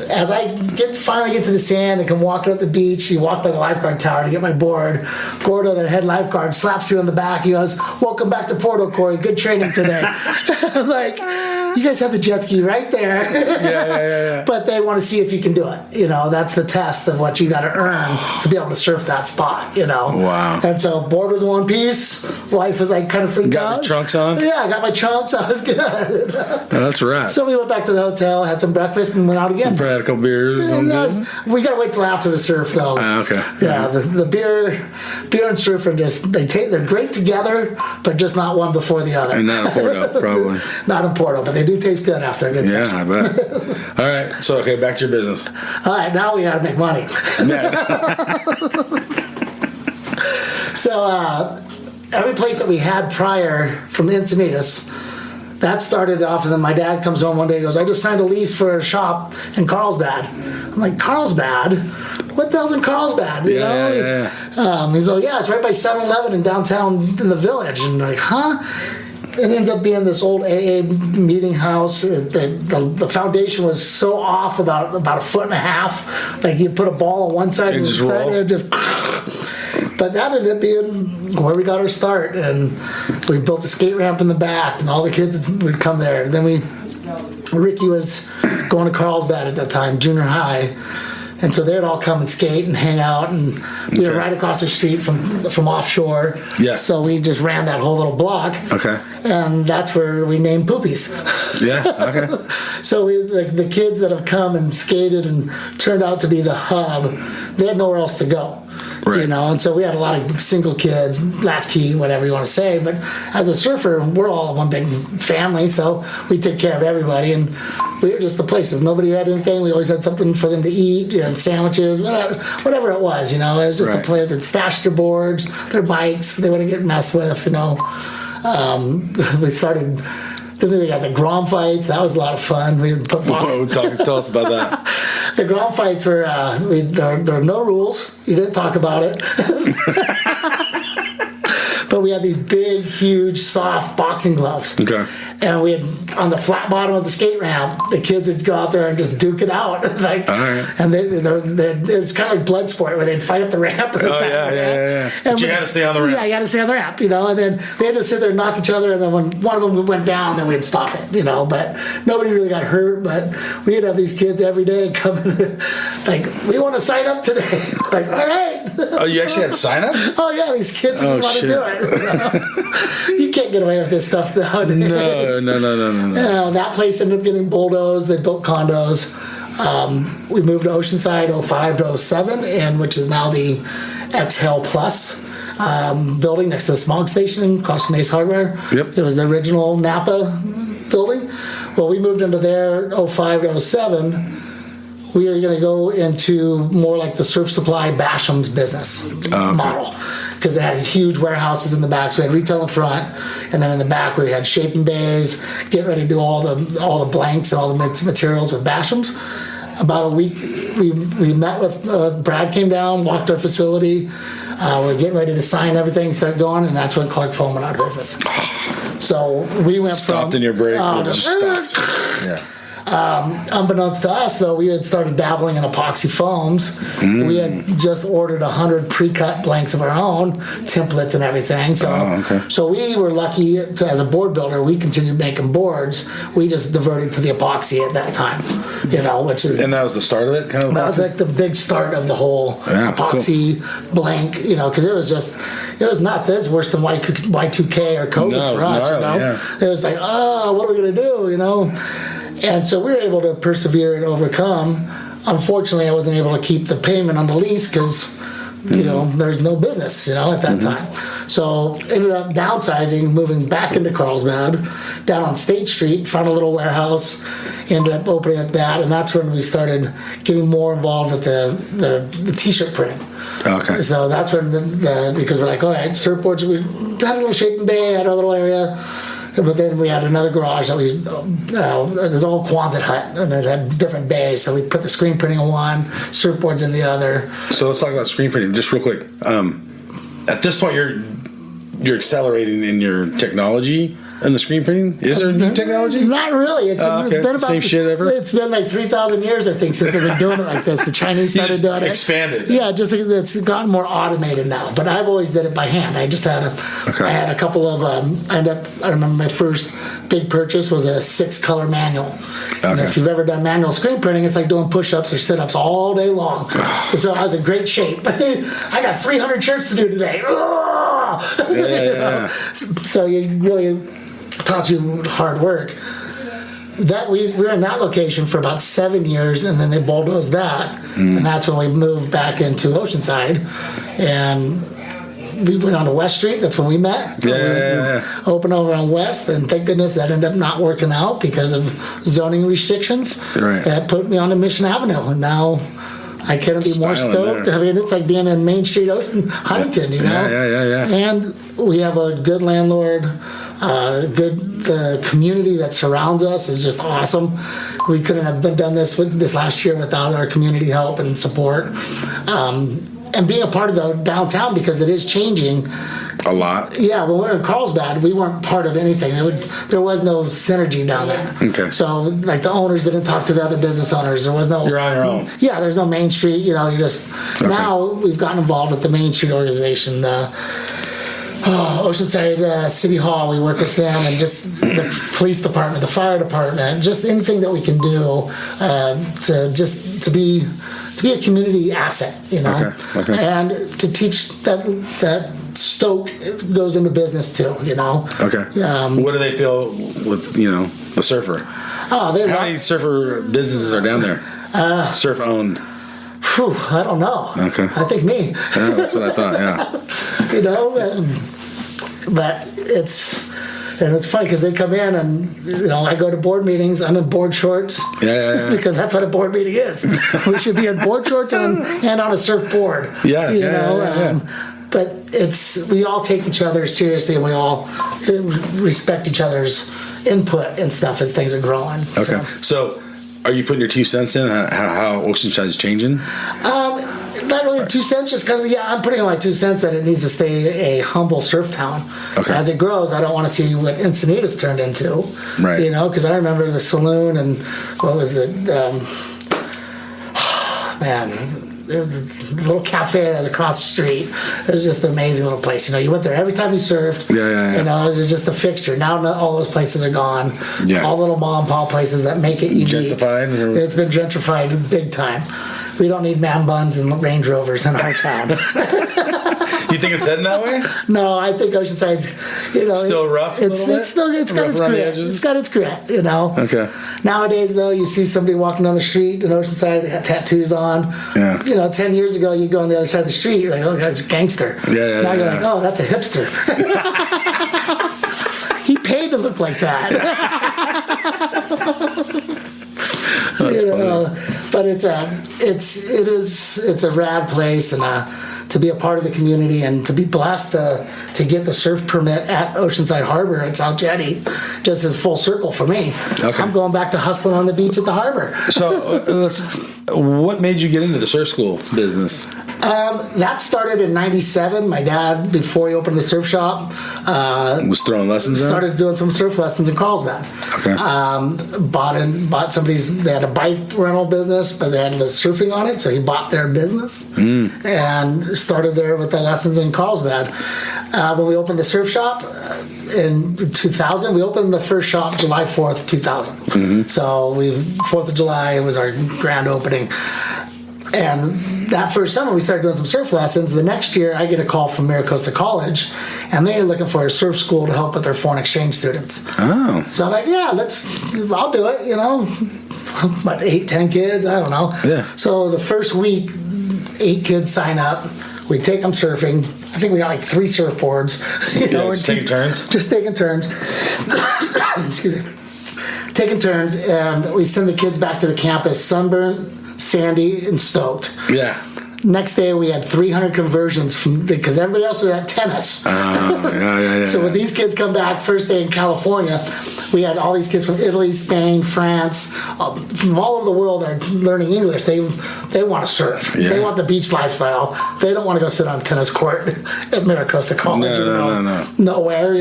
As I finally get to the sand and can walk up the beach, you walk by the lifeguard tower to get my board. Gordo, the head lifeguard, slaps you on the back. He goes, "Welcome back to Porto, Cory. Good training today." I'm like, you guys have the jet ski right there. Yeah. But they want to see if you can do it. That's the test of what you got to earn to be able to surf that spot. Wow. And so board was in one piece. Wife was kind of freaked out. Got your trunks on? Yeah, I got my trunks. I was good. That's right. So we went back to the hotel, had some breakfast, and went out again. Probably had a couple beers. We gotta wait till after the surf, though. Okay. Yeah, the beer and surfing they're great together, but just not one before the other. And not in Porto, probably. Not in Porto, but they do taste good after a good Yeah, session. I bet. All right, so back to your business. All right, now we gotta make money. So every place that we had prior from Encinitas, that started off, and then my dad comes home one day and goes, "I just signed a lease for a shop in Carlsbad." I'm like, "Carlsbad? What the hell's in Carlsbad?" Yeah. He's like, "Yeah, it's right by 7-Eleven in downtown in the village." And I'm like, "Huh?" It ends up being this old AA meeting house. The foundation was so off, about a foot and a half. Like you put a ball on one side and just side, roll. and it just. But that ended up being where we got our start, and we built a skate ramp in the back, and all the kids would come there. And then Ricky was going to Carlsbad at that time, junior high, And so they'd all come and skate and hang out, and we were right across the street from offshore. Yeah. So we just ran that whole little block. Okay. And that's where we named Poopies. Yeah. Okay. So the kids that have come and skated and turned out to be the hub, they had nowhere else to go. Right. And so we had a lot of single kids, latchkey, whatever you want to say. But as a surfer, we're all one big family, so we take care of everybody. And we were just the place. If nobody had anything, we always had something for them to eat, sandwiches, whatever it was. It was just a place that stashed their boards, their bikes. They wouldn't get messed with. We started. Then they got the Grom fights. That was a lot of fun. We would Tell us about that. The Grom fights were there were no rules. You didn't talk about it. But we had these big, huge, soft boxing gloves. Okay. And we had, on the flat bottom of the skate ramp, the kids would go out there and just duke it out. All right. And it's kind of like blood sport where they'd fight up the ramp. Yeah. But you got to stay on the ramp. Yeah, you got to stay on the ramp, And then they had to sit there and knock each other. And then when one of them went down, then we'd stop it, But nobody really got hurt. But we'd have these kids every day coming, like, we want to sign up today. Like, all right. Oh, you actually had sign up? Oh, yeah, these kids just want to do it. You can't get away with this stuff nowadays. No. That place ended up getting bulldozed. They built condos. We moved to Oceanside 05 to 07, which is now the Exhale Plus building next to the smog station across from Ace Hardware. Yep. It was the original Napa building. Well, we moved into there 05 to 07. We are going to go into more like the Surf Supply Basham's business model, because they had huge warehouses in the back. So we had retail in front, and then in the back we had shaping bays, getting ready to do all the blanks and all the materials with Basham's. About a week, we met with Brad, came down, walked our facility. We're getting ready to sign everything, start going, and that's when Clark Foam went out of business. So we went stopped in your break. Just stopped. Yeah. Unbeknownst to us, though, we had started dabbling in epoxy foams. We had just ordered 100 pre-cut blanks of our own, templates and everything. So we were lucky as a board builder. We continued making boards. We just diverted to the epoxy at that time, which is. And that was the start of it, kind of. That was like the big start of the whole epoxy blank, because it was nuts. It was worse than Y2K or COVID for us. It was like, what are we gonna do, And so we were able to persevere and overcome. Unfortunately, I wasn't able to keep the payment on the lease because, there's no business, at that time. So ended up downsizing, moving back into Carlsbad, down on State Street, found a little warehouse, ended up opening up that, and that's when we started getting more involved with the T-shirt printing. Okay. So that's when because we're like, all right, surfboards, we had a little shaping bay, had a little area. But then we had another garage that it was all Quonset hut, and it had different bays. So we put the screen printing in one, surfboards in the other. So let's talk about screen printing just real quick. At this point, you're accelerating in your technology in the screen printing. Is there new technology? Not really. It's been about same shit ever. It's been like 3,000 years, I think, since they've been doing it like this. The Chinese started doing it. Expanded. Yeah, just it's gotten more automated now. But I've always did it by hand. I just had I had a couple of. I remember my first big purchase was a 6-color manual. Okay. And if you've ever done manual screen printing, it's like doing push-ups or sit-ups all day long. So I was in great shape. I got 300 shirts to do today. Yeah. So you really taught you hard work. That we were in that location for about 7 years, and then they bulldozed that, and that's when we moved back into Oceanside, and we went on to West Street. That's when we met. Yeah. Open over on West, and thank goodness that ended up not working out because of zoning restrictions. Right. That put me on to Mission Avenue, and now I couldn't be more stoked. There. I mean, it's like being in Main Street, Huntington, Yeah. And we have a good landlord. The community that surrounds us is just awesome. We couldn't have done this last year without our community help and support, and being a part of the downtown, because it is changing a lot. Yeah, when we were in Carlsbad, we weren't part of anything. There was no synergy down there. Okay. So like the owners didn't talk to the other business owners. There was no. You're on your own. Yeah, there's no Main Street. You just now we've gotten involved with the Main Street organization. Oceanside City Hall, we work with them, and just the police department, the fire department, just anything that we can do to be a community asset, Okay. and to teach that Stoke goes into business too, Okay. What do they feel with the surfer? How many surfer businesses are down there? Surf owned. I don't know. Okay. I think me. Yeah, that's what I thought. Yeah. But it's funny because they come in and I go to board meetings. I'm in board shorts. Yeah. Because that's what a board meeting is. We should be in board shorts and on a surfboard. Yeah. But we all take each other seriously, and we all respect each other's input and stuff as things are growing. Okay. So are you putting your 2 cents in how Oceanside's changing? Not really 2 cents, just kind of, I'm putting in my 2 cents that it needs to stay a humble surf town. Okay. As it grows, I don't want to see what Encinitas turned into. Right. Because I remember the saloon and what was it? There was a little cafe that was across the street. It was just an amazing little place. You went there every time you surfed. Yeah. It was just a fixture. Now all those places are gone. Yeah. All little mom and pop places that make it unique. Gentrified? It's been gentrified big time. We don't need man buns and Range Rovers in our town. You think it's heading that way? No, I think Oceanside's, still rough. It's got its grit. It's got its grit. Okay. Nowadays, though, you see somebody walking down the street in Oceanside, they got tattoos on. Yeah. 10 years ago, you go on the other side of the street, you're like, oh, that's a gangster. Yeah. Now you're like, oh, that's a hipster. He paid to look like that. That's funny. But it's a rad place, and to be a part of the community, and to be blessed to get the surf permit at Oceanside Harbor at South Jetty just is full circle for me. Okay. I'm going back to hustling on the beach at the harbor. So what made you get into the surf school business? That started in '97. My dad, before he opened the surf shop, Was throwing lessons in? started doing some surf lessons in Carlsbad. Okay. Bought somebody's. They had a bike rental business, but they had the surfing on it, so he bought their business and started there with the lessons in Carlsbad. When we opened the surf shop in 2000, we opened the first shop July 4th, 2000. So 4th of July was our grand opening. And that first summer, we started doing some surf lessons. The next year, I get a call from Maricosta College, and they're looking for a surf school to help with their foreign exchange students. Oh. So I'm like, yeah, I'll do it, About 8-10 kids, I don't know. Yeah. So the first week, 8 kids sign up. We take them surfing. I think we got like 3 surfboards. Just taking turns? Just taking turns. Excuse me. Taking turns, and we send the kids back to the campus sunburned, sandy, and stoked. Yeah. Next day, we had 300 conversions because everybody else was at tennis. Yeah. So when these kids come back, first day in California, we had all these kids from Italy, Spain, France, from all over the world are learning English. They want to surf. Yeah. They want the beach lifestyle. They don't want to go sit on a tennis court at Maricosta College. No. Nowhere,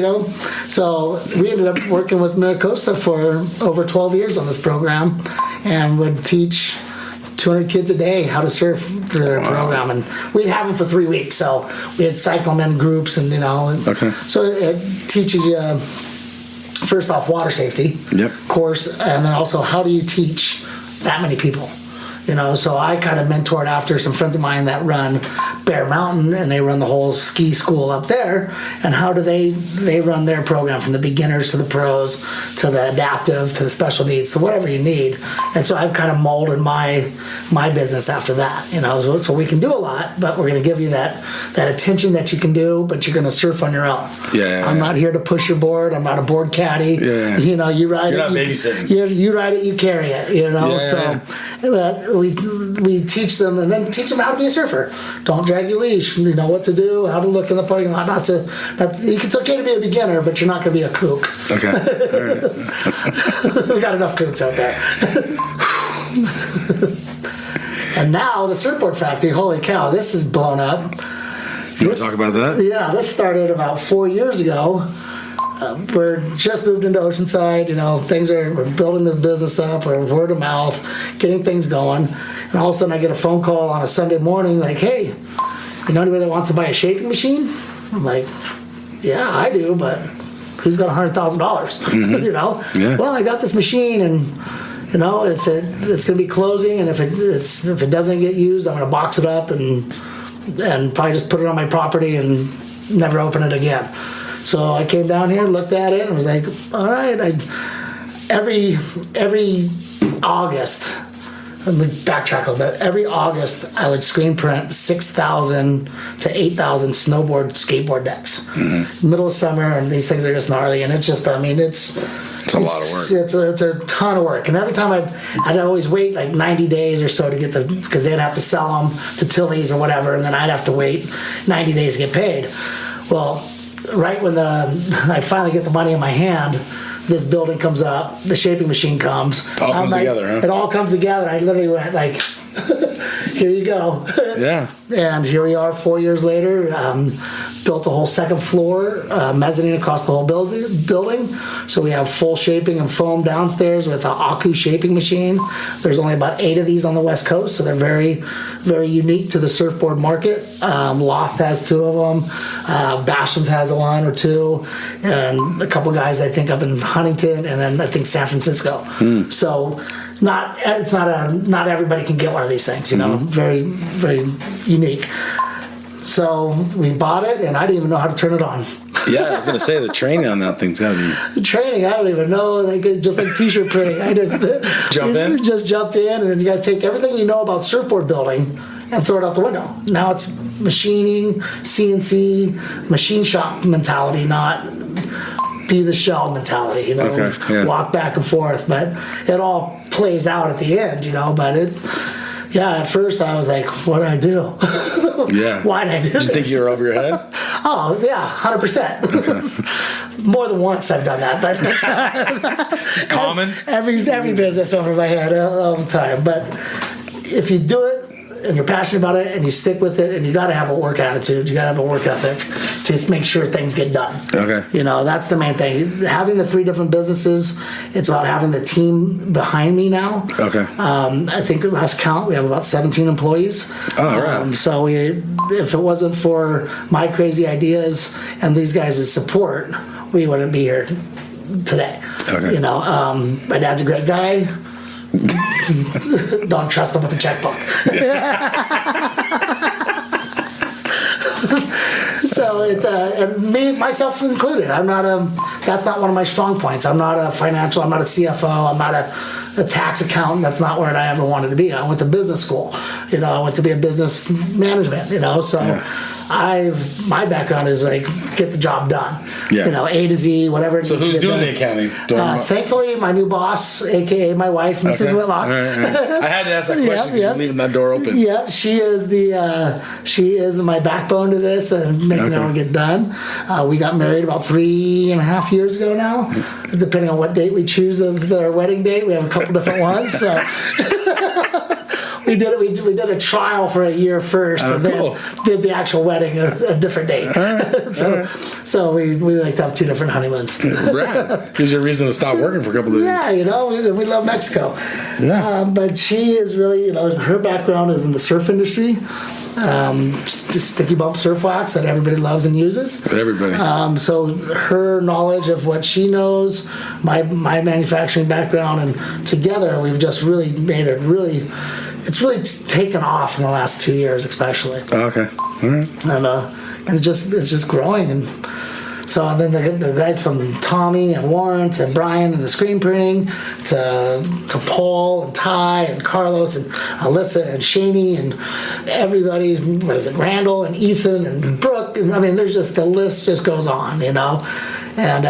So we ended up working with Maricosta for over 12 years on this program, and would teach 200 kids a day how to surf through their program, and we'd have them for 3 weeks. So we had cycle them in groups, and Okay. So it teaches you first off water safety course, and then also how do you teach that many people. So I kind of mentored after some friends of mine that run Bear Mountain, and they run the whole ski school up there. And how do they run their program from the beginners to the pros to the adaptive to the special needs to whatever you need. And so I've kind of molded my business after that. So we can do a lot, but we're going to give you that attention that you can do, but you're going to surf on your own. I'm not here to push your board. I'm not a board caddy. You ride You're it. not babysitting. You ride it. You carry it. So we teach them, and then teach them how to be a surfer. Don't drag your leash. You know what to do, how to look in the parking lot. It's okay to be a beginner, but you're not going to be a kook. Okay. All right. We got enough kooks out there. And now the surfboard factory. Holy cow! This is blown up. You want to talk about that? Yeah, this started about 4 years ago. We're just moved into Oceanside. We're building the business up. We're word of mouth, getting things going. And all of a sudden, I get a phone call on a Sunday morning, like, "Hey, anybody that wants to buy a shaping machine?" I'm like, yeah, I do, but who's got $100,000? You know? Yeah. Well, I got this machine, and you know, if it's going to be closing, and if it doesn't get used, I'm going to box it up and probably just put it on my property and never open it again. So I came down here, looked at it, and was like, all right. Every August, let me backtrack a little bit. Every August, I would screen print 6,000 to 8,000 snowboard, skateboard decks. Middle of summer, and these things are just gnarly, and it's just, I mean, it's a lot of work. It's a ton of work, and every time I'd always wait like 90 days or so to get because they'd have to sell them to Tilly's or whatever, and then I'd have to wait 90 days to get paid. Well, right when I finally get the money in my hand, this building comes up, the shaping machine comes. All comes together, huh? It all comes together. I literally went like, here you go. Yeah. And here we are 4 years later. Built a whole second floor, mezzanine across the whole building. So we have full shaping and foam downstairs with an Aku shaping machine. There's only about 8 of these on the West Coast, so they're very, very unique to the surfboard market. Lost has 2 of them. Basham's has 1 or 2. And a couple guys, I think, up in Huntington, and then I think San Francisco. So not everybody can get one of these things, you know, very, very unique. So we bought it, and I didn't even know how to turn it on. Yeah, I was going to say, the training on that thing's got to be... The training, I don't even know. Just like t-shirt printing. I just... Just jumped in, and then you got to take everything you know about surfboard building and throw it out the window. Now it's machining, CNC, machine shop mentality, not be the shell mentality, you know, Okay, yeah. walk back and forth. But it all plays out at the end, you know, but it... Yeah, at first I was like, what did I do? Yeah. Why did I do this? Did you think you were over your head? Oh, yeah, 100%. More than once I've done that, but that's Common? every business over my head all the time. But if you do it and you're passionate about it and you stick with it, and you got to have a work attitude, you got to have a work ethic to make sure things get done. Okay. You know, that's the main thing. Having the 3 different businesses, it's about having the team behind me now. Okay. I think at last count, we have about 17 employees. Oh, right. So if it wasn't for my crazy ideas and these guys' support, we wouldn't be here today. Okay. You know, my dad's a great guy. Don't trust him with the checkbook. So it's and me, myself included. I'm not that's not one of my strong points. I'm not a financial. I'm not a CFO. I'm not a tax accountant. That's not where I ever wanted to be. I went to business school. You know, I went to be a business management. You know, so my background is like get the job done. Yeah. You know, A to Z, whatever. So who's doing the accounting? Thankfully, my new boss, aka my wife, Mrs. Whitlock. All right. I had to ask that question because you're leaving that door open. Yeah, she is my backbone to this and making it all get done. We got married about 3.5 years ago now, depending on what date we choose of our wedding date. We have a couple different ones. So. We did a trial for a year first, and then did the actual wedding at a different date. So we like to have 2 different honeymoons. Right. Gives you a reason to stop working for a couple of days. Yeah, you know, we love Mexico. Yeah. But she is really, you know, her background is in the surf industry. Sticky bump surf wax that everybody loves and uses. Everybody. So her knowledge of what she knows, my manufacturing background, and together we've just really made it really. It's really taken off in the last 2 years, especially. Okay. All right. And it's just growing, and so and then the guys from Tommy and Warren to Brian and the screen printing to Paul and Ty and Carlos and Alyssa and Shaney and everybody. What is it? Randall and Ethan and Brooke, and I mean, there's just the list just goes on, you know, and.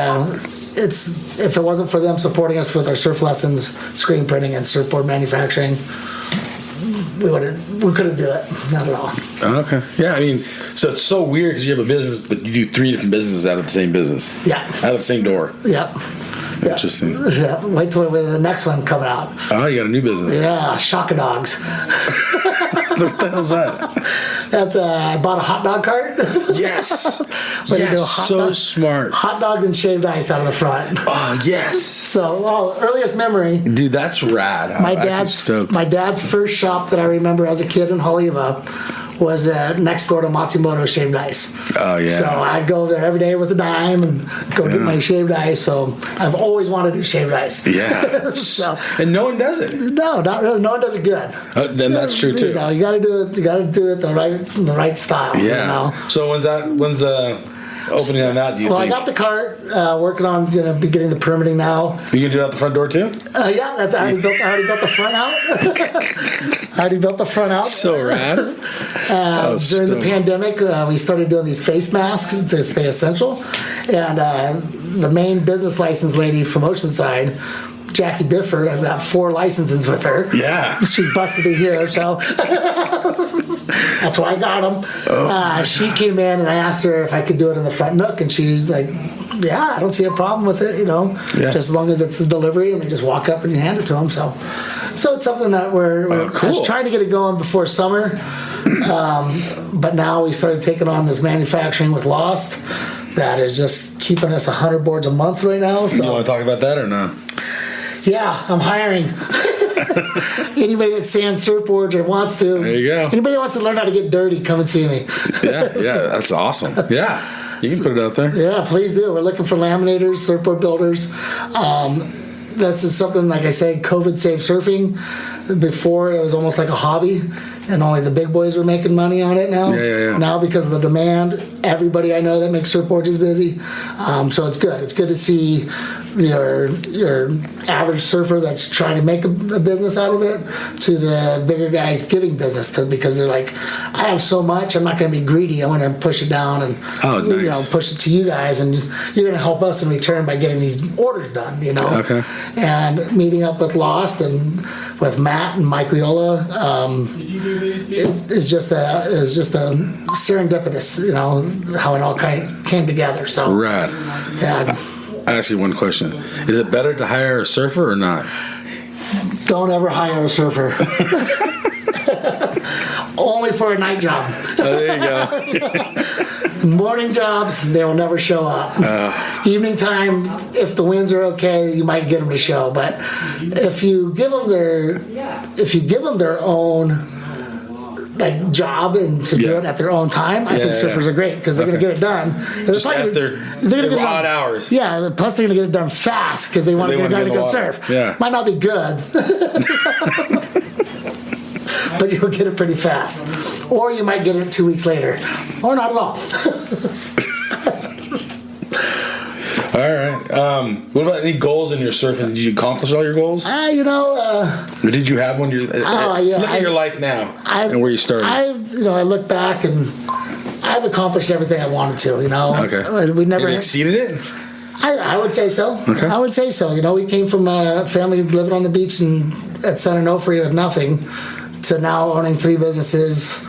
It's if it wasn't for them supporting us with our surf lessons, screen printing, and surfboard manufacturing, we couldn't do it. Not at all. Okay. Yeah, I mean, so it's so weird because you have a business, but you do 3 different businesses out of the same business. Yeah. Out of the same door. Yep. Interesting. Yeah. Wait till the next one coming out. Oh, you got a new business. Yeah, Shaka Dogs. What the hell's that? That's I bought a hot dog cart. Yes. Smart. Hot dog and shaved ice out of the front. Oh yes. So, earliest memory. Dude, that's rad. My dad's first shop that I remember as a kid in Haleiwa was next door to Matsumoto Shaved Ice. Oh, yeah. So I'd go there every day with a dime and go get my shaved ice. So I've always wanted to do shaved ice. Yeah. So, and no one does it. no, not really. No one does it good. Then that's true too. You know, you got to do it. You got to do it the right style. Yeah. You know? So when's the opening on that? Do you Well, think? I got the cart. Working on getting the permitting now. You gonna do it out the front door too? Yeah, I already built the front out. I already built the front out. So rad. During the pandemic, we started doing these face masks to stay essential, and the main business license lady from Oceanside, Jackie Bifford, I've got 4 licenses with her. Yeah. She's busted me here, so that's why I got them. She came in and I asked her if I could do it in the front nook, and she's like, yeah, I don't see a problem with it, just as long as it's the delivery and they just walk up and you hand it to them. So it's something that we're cool. I was trying to get it going before summer, but now we started taking on this manufacturing with Lost that is just keeping us 100 boards a month right now. So You want to talk about that or no? yeah, I'm hiring. Anybody that sands surfboards or wants to. There you go. Anybody that wants to learn how to get dirty, come and see me. Yeah, that's awesome. Yeah, you can put it out there. Yeah, please do. We're looking for laminators, surfboard builders. This is something, like I said, COVID saved surfing. Before, it was almost like a hobby, and only the big boys were making money on it now. Yeah. Now, because of the demand, everybody I know that makes surfboards is busy. So it's good. It's good to see your average surfer that's trying to make a business out of it to the bigger guys giving business to, because they're like, I have so much, I'm not going to be greedy. I want to push it down and nice. push it to you guys, and you're going to help us in return by getting these orders done. Okay. And meeting up with Lost and with Matt and Mike Riola, is just a serendipitous, how it all kind of came together. So Rad. yeah, I ask you one question: is it better to hire a surfer or not? don't ever hire a surfer. Only for a night job. Oh, there you go. Morning jobs, they will never show up. Evening time, if the winds are okay, you might get them to show. But if you give them their own job and to do it at their own time, I think surfers are great because they're going to get it done. Just at their odd hours. Yeah, plus they're going to get it done fast because they want to get it done to go surf. Yeah. Might not be good. But you'll get it pretty fast. Or you might get it 2 weeks later. Or not at all. All right. What about any goals in your surfing? Did you accomplish all your goals? Or did you have one? Look at your life now and where you started. I look back and I've accomplished everything I wanted to, Okay. We never... Have you exceeded it? I would say so. Okay. I would say so. We came from a family living on the beach at San Onofre with nothing to now owning 3 businesses,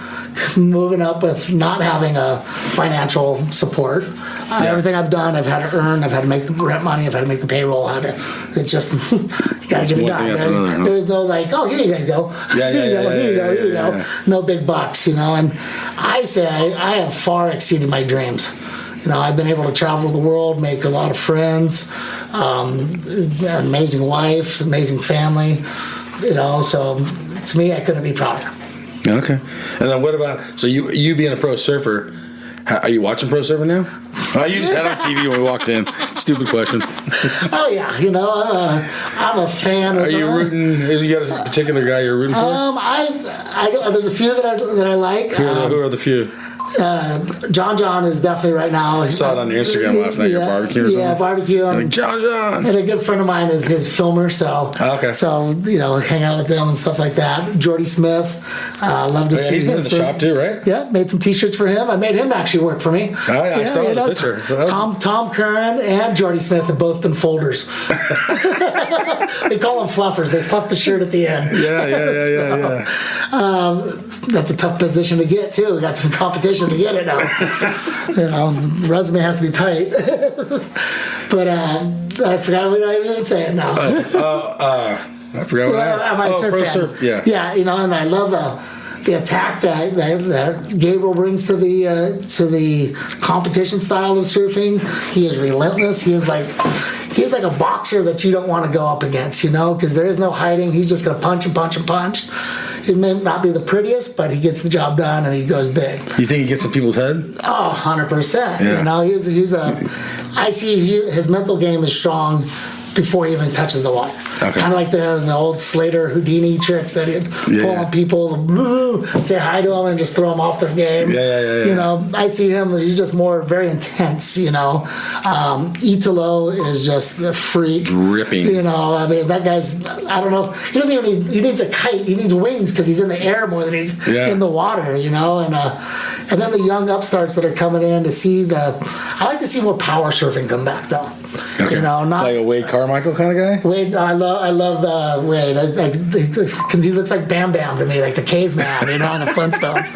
moving up with not having a financial support. Everything I've done, I've had to earn. I've had to make the rent money. I've had to make the payroll. It's just, you got to get it done. There's no here you guys go. Here you go. No big bucks, And I say I have far exceeded my dreams. I've been able to travel the world, make a lot of friends, amazing wife, amazing family, so to me, I couldn't be prouder. Okay. And then what about, so you being a pro surfer, are you watching pro surfer now? Oh, you just had on TV when we walked in. Stupid question. Oh, yeah. I'm a fan of... Are you rooting, you got a particular guy you're rooting for? There's a few that I like. Who are the few? John is definitely right now. I saw it on your Instagram last night. Your barbecue or something. Yeah, barbecue. Like John. And a good friend of mine is his filmer, so okay. So hang out with them and stuff like that. Jordy Smith, love to see him. He's in the shop too, right? Yeah, made some T-shirts for him. I made him actually work for me. Oh, yeah, I saw the picture. Tom Curran and Jordy Smith have both been folders. We call them fluffers. They fluff the shirt at the end. Yeah. That's a tough position to get too. We got some competition to get it now. The resume has to be tight. But I forgot what I was even saying now. I forgot what I surf pro fan. surf. Yeah. Yeah, and I love the attack that Gabriel brings to the competition style of surfing. He is relentless. He's like a boxer that you don't want to go up against, because there is no hiding. He's just going to punch and punch and punch. He may not be the prettiest, but he gets the job done and he goes big. You think he gets in people's head? Oh, 100%. Yeah. You know, I see his mental game is strong before he even touches the water. Okay. Kind of like the old Slater Houdini tricks that he'd pull on people, say hi to them and just throw them off their game. Yeah. You know, I see him, he's just more very intense, you know. Italo is just a freak. Ripping. You know, I mean, that guy's, I don't know, he doesn't even he needs a kite, he needs wings because he's in the air more than he's in the water, you know. And then the young upstarts that are coming in to see I like to see more power surfing come back, though. Okay. You know, not like a Wade Carmichael kind of guy? Wade, I love Wade. Because he looks like Bam Bam to me, like the caveman, you know, in the Flintstones.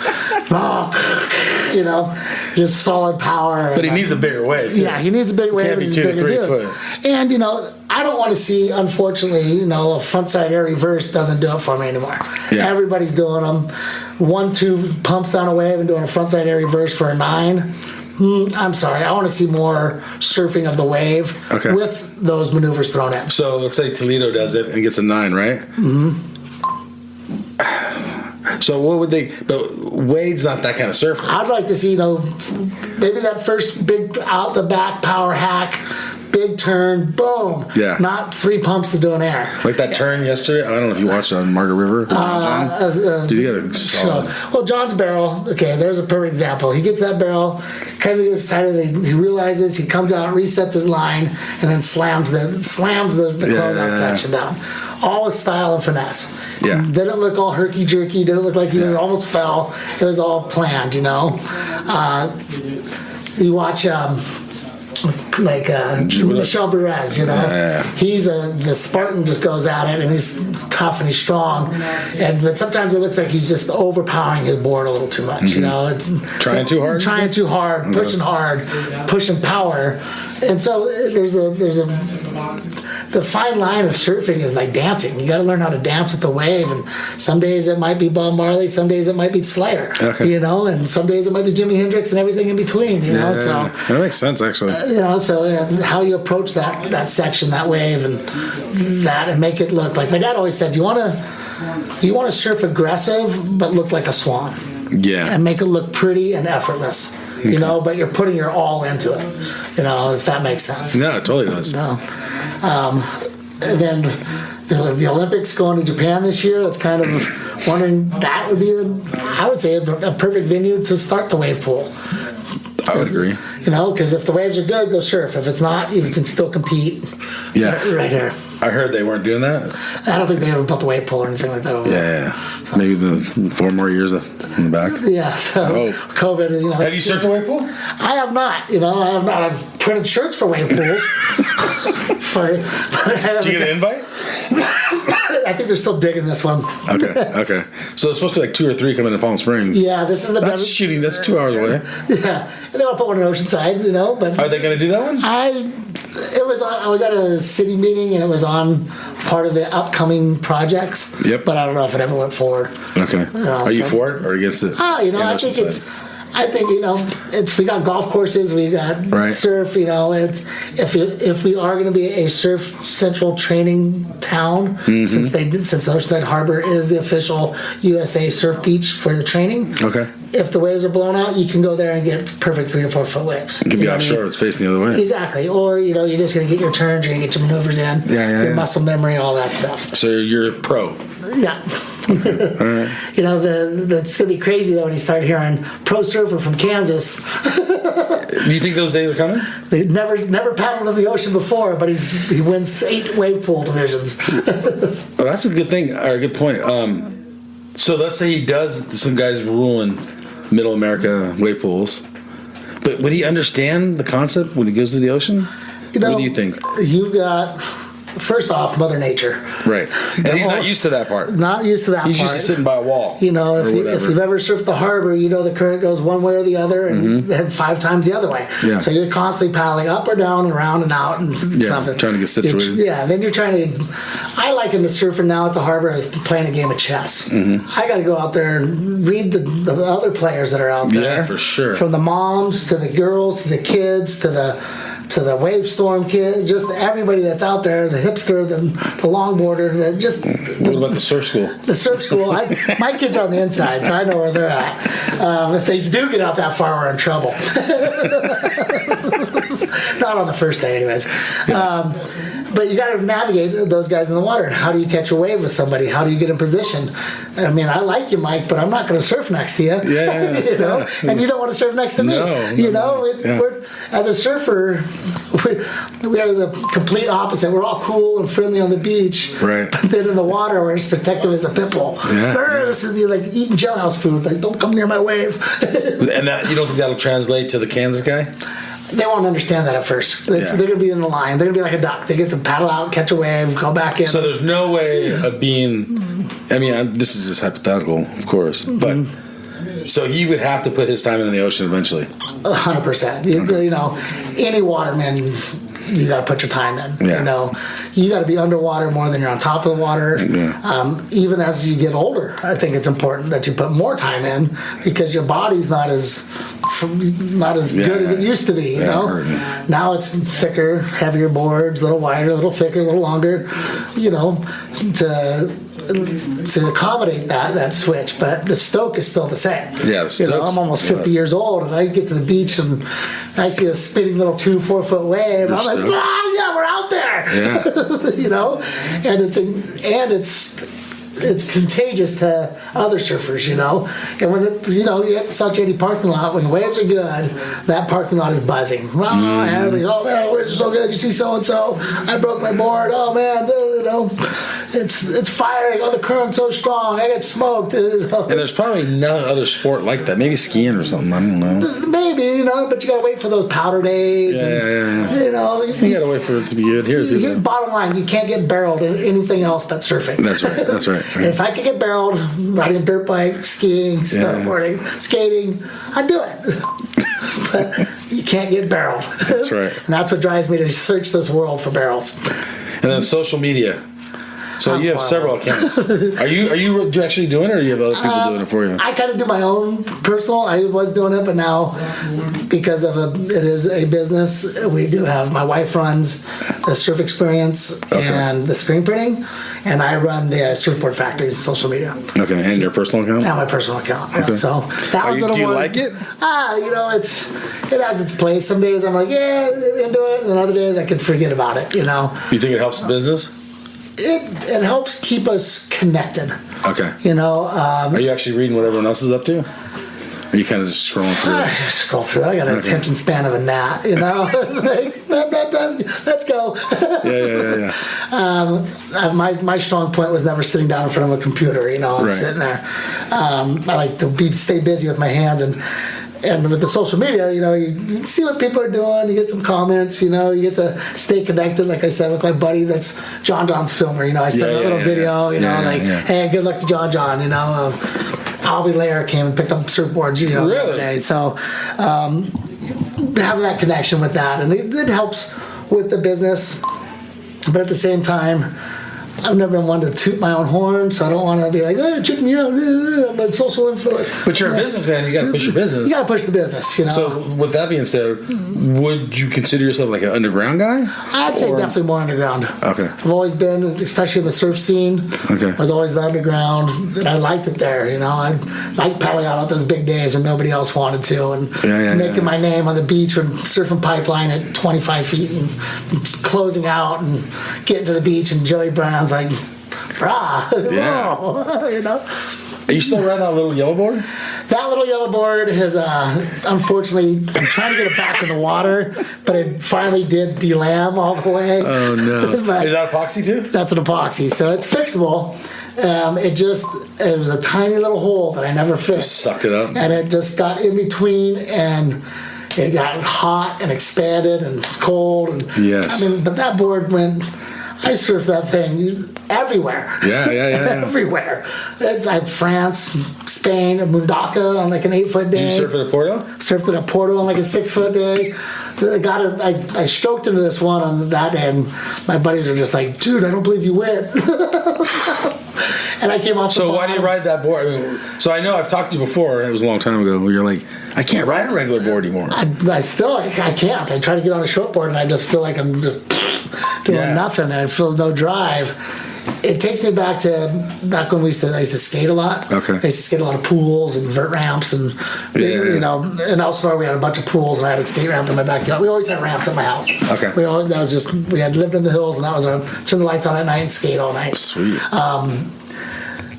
You know, just solid power. But he needs a bigger wave, too. Yeah, he needs a big wave. Can't be and 2 he's a to bigger 3 dude. foot. And, you know, I don't want to see, unfortunately, you know, a frontside air reverse doesn't do it for me anymore. Yeah. Everybody's doing them. 1-2 pumps down a wave and doing a frontside air reverse for a 9. I'm sorry. I want to see more surfing of the wave with those maneuvers thrown in. So let's say Toledo does it and gets a 9, right? Mm-hmm. So what would they? But Wade's not that kind of surfer. I'd like to see, you know, maybe that first big out the back power hack, big turn, boom. Yeah. Not 3 pumps to do an air. Like that turn yesterday. I don't know if you watched it on Margaret River. John? Did you get a solid? Well, John's barrel. Okay, there's a perfect example. He gets that barrel, kind of excited. He realizes he comes out, resets his line, and then slams the closeout section down. All with style and finesse. Yeah. Didn't look all herky jerky. Didn't look like he almost fell. It was all planned, you know. You watch. Like Michel Perez, you know, he's the Spartan just goes at it and he's tough and he's strong, but sometimes it looks like he's just overpowering his board a little too much. You know, it's trying too hard, pushing power, and so there's the fine line of surfing is like dancing. You got to learn how to dance with the wave, and some days it might be Bob Marley, some days it might be Slayer, you know, and some days it might be Jimi Hendrix and everything in between, you know. So that makes sense, actually. You know, so how you approach that section, that wave, and make it look like my dad always said, you want to surf aggressive but look like a swan, and make it look pretty and effortless. You know, but you're putting your all into it. You know, if that makes sense. No, it totally does. No. And then the Olympics going to Japan this year, it's kind of wondering, that would be, I would say, a perfect venue to start the wave pool. I would agree. You know, because if the waves are good, go surf. If it's not, you can still compete. Right here. I heard they weren't doing that. I don't think they ever built the wave pool or anything like that over there. So. Maybe the 4 more years in the back. Yeah, so COVID, you know. Have you surfed a wave pool? I have not, you know. I have not. I've printed shirts for wave pools. Did you get an invite? I think they're still digging this one. Okay. So it's supposed to be like 2 or 3 coming to Palm Springs. Yeah, this is the That's shooting. That's 2 hours away. Yeah, and they want to put one in Oceanside, you know. But are they going to do that one? I was at a city meeting and it was on part of the upcoming projects. Yep. But I don't know if it ever went forward. Okay. Are you for it or against it? You know, I think you know, we got golf courses, we got surf. You know, if we are going to be a surf central training town, since Oceanside Harbor is the official USA surf beach for the training. Okay. If the waves are blown out, you can go there and get perfect 3 to 4 foot waves. It can be offshore; it's facing the other way. Exactly. Or you know, you're just going to get your turns, you're going to get your maneuvers in, your muscle memory, all that stuff. So you're pro. Yeah. All right. You know, it's going to be crazy though when you start hearing pro surfer from Kansas. Do you think those days are coming? They never paddled in the ocean before, but he wins 8 wave pool divisions. Well, that's a good thing, or a good point. So let's say he does. Some guys ruling Middle America wave pools, but would he understand the concept when he goes to the ocean? You know, what do you think? You've got. First off, Mother Nature. Right. And he's not used to that part. Not used to that part. He's used to sitting by a wall. You know, if you've ever surfed the harbor, you know the current goes one way or the other and then 5 times the other way. Yeah. So you're constantly paddling up or down and around and out and stuff. Trying to get situated. Then you're trying to... I liken the surfing now at the harbor as playing a game of chess. I got to go out there and read the other players that are out there. Yeah, for sure. From the moms to the girls to the kids to to the wave storm kid, just everybody that's out there, the hipster, the longboarder, What about the surf school? the surf school. My kids are on the inside, so I know where they're at. If they do get out that far, we're in trouble. Not on the first day, anyways. But you got to navigate those guys in the water. How do you catch a wave with somebody? How do you get in position? I mean, I like you, Mike, but I'm not going to surf next to you. Yeah. You know, and you don't want to surf next to me. We're, as a surfer, we are the complete opposite. We're all cool and friendly on the beach, right? But then in the water, we're as protective as a pit bull. You're like eating jailhouse food. Like, don't come near my wave. And that, you don't think that'll translate to the Kansas guy? They won't understand that at first. They're going to be in the line. They're going to be like a duck. They get to paddle out, catch a wave, go back in. So there's no way of being. I mean, this is just hypothetical, of course, but so he would have to put his time in the ocean eventually. 100%. You know, any waterman, you got to put your time in. Yeah. You know, you got to be underwater more than you're on top of the water. Yeah. Even as you get older, I think it's important that you put more time in because your body's not as good as it used to be. You know, now it's thicker, heavier boards, a little wider, a little thicker, a little longer. You know, to accommodate that switch, but the stoke is still the same. Yeah, the you know, I'm almost 50 years old, and I get to the beach and I see a spinning little 4 foot wave. And I'm like, yeah, we're out there. Yeah. You know, and it's contagious to other surfers, you know. And when you're at the South Shady parking lot, when waves are good, that parking lot is buzzing. Oh man, waves are so good. You see so and so? I broke my board. Oh man, you know, it's firing. Oh, the current's so strong. I get smoked. You know? And there's probably no other sport like that. Maybe skiing or something. I don't know. Maybe, you know, but you gotta wait for those powder days. Yeah. You know, you gotta wait for it to be good. Here's bottom line: you can't get barreled in anything else but surfing. That's right. If I could get barreled riding a dirt bike, skiing, snowboarding, skating, I'd do it. But you can't get barreled. That's right. And that's what drives me to search this world for barrels. And then social media. So you have several accounts. Are you actually doing it, or do you have other people doing it for you? I kind of do my own personal. I was doing it, but now because it is a business, we do have. My wife runs the Surf Experience and the screen printing, and I run the Surfboard Factory's social media. Okay, and your personal account? Now my personal account. Okay. So that was a little do you more, like it? You know, it has its place. Some days I'm like, yeah, into it, and other days I could forget about it. You know. You think it helps the business? It helps keep us connected. Okay. You know. Are you actually reading what everyone else is up to? Or are you kind of just scrolling through? I scroll through. I got an attention span of a gnat. You know. Like, let's go. Yeah. My strong point was never sitting down in front of a computer. You know, and sitting there. I like to stay busy with my hands and with the social media, you know, you see what people are doing, you get some comments, you know, you get to stay connected, like I said, with my buddy that's John's filmer, you know, I sent a little video, hey, good luck to John, you know, Albie Lair came and picked up surfboards, you know, the other day, so having that connection with that, and it helps with the business, but at the same time, I've never been one to toot my own horn, so I don't want to be like, oh, check me out, I'm a social influencer. But you're a businessman, you got to push your business. You got to push the business, you know. So, with that being said, would you consider yourself like an underground guy? I'd say definitely more underground. Okay. I've always been, especially in the surf scene, I was always the underground, and I liked it there, you know. I liked paddling out on those big days when nobody else wanted to, and making my name on the beach when surfing pipeline at 25 feet and closing out and getting to the beach, and Joey Brown's like, brah, you know. Are you still riding that little yellow board? That little yellow board has, unfortunately, I'm trying to get it back in the water, but it finally did delam all the way. Oh, no. Is that epoxy, too? That's an epoxy, so it's fixable. It was a tiny little hole that I never fixed. Just sucked it up. And it just got in between, and it got hot and expanded and cold. And, yes. I mean, but that board went... I surf that thing everywhere. Yeah. Everywhere. I have France, Spain, Mundaka on like an 8-foot day. Did you surf at a Porto? Surfed at a Porto on like a 6-foot day. I stroked into this one on that day, and my buddies were just like, dude, I don't believe you went. And I came off. So why do you ride that board? I mean, so I know I've talked to you before. It was a long time ago. Where you're like, I can't ride a regular board anymore. I can't. I try to get on a short board, and I just feel like I'm just doing nothing. I feel no drive. It takes me back when I used to skate a lot. Okay. I used to skate a lot of pools and vert ramps, and you know, in Elsinore we had a bunch of pools, and I had a skate ramp in my backyard. We always had ramps at my house. Okay. We had lived in the hills, and that was our turn the lights on at night and skate all night. Sweet.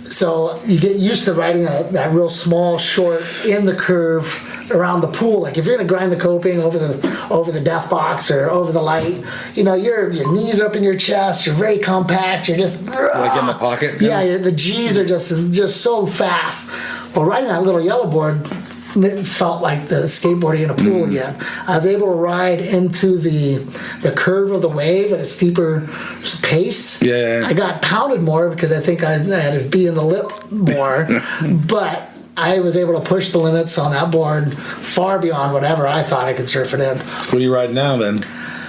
So you get used to riding that real small, short in the curve around the pool. Like if you're gonna grind the coping over the death box or over the light, you know, your knees are up in your chest. You're very compact. You're just like in the pocket. Yeah, the G's are just so fast. Well, riding that little yellow board, it felt like the skateboarding in a pool again. I was able to ride into the curve of the wave at a steeper pace. Yeah. I got pounded more because I think I had to be in the lip more, but I was able to push the limits on that board far beyond whatever I thought I could surf it in. What are you riding now then?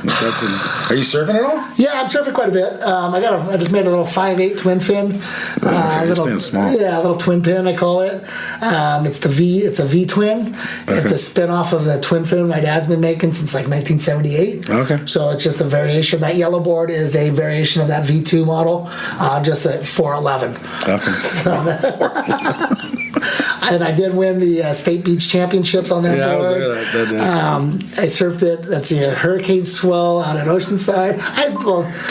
Are you surfing at all? Yeah, I'm surfing quite a bit. I just made a little 5/8 twin fin. You're small. Yeah, a little twin pin I call it. It's a V twin. Okay. It's a spin off of the twin fin my dad's been making since like 1978. Okay. So it's just a variation. That yellow board is a variation of that V2 model, just at 411. Okay. And I did win the State Beach Championships on that board. I was there that day. I surfed it. That's a hurricane swell out at Oceanside.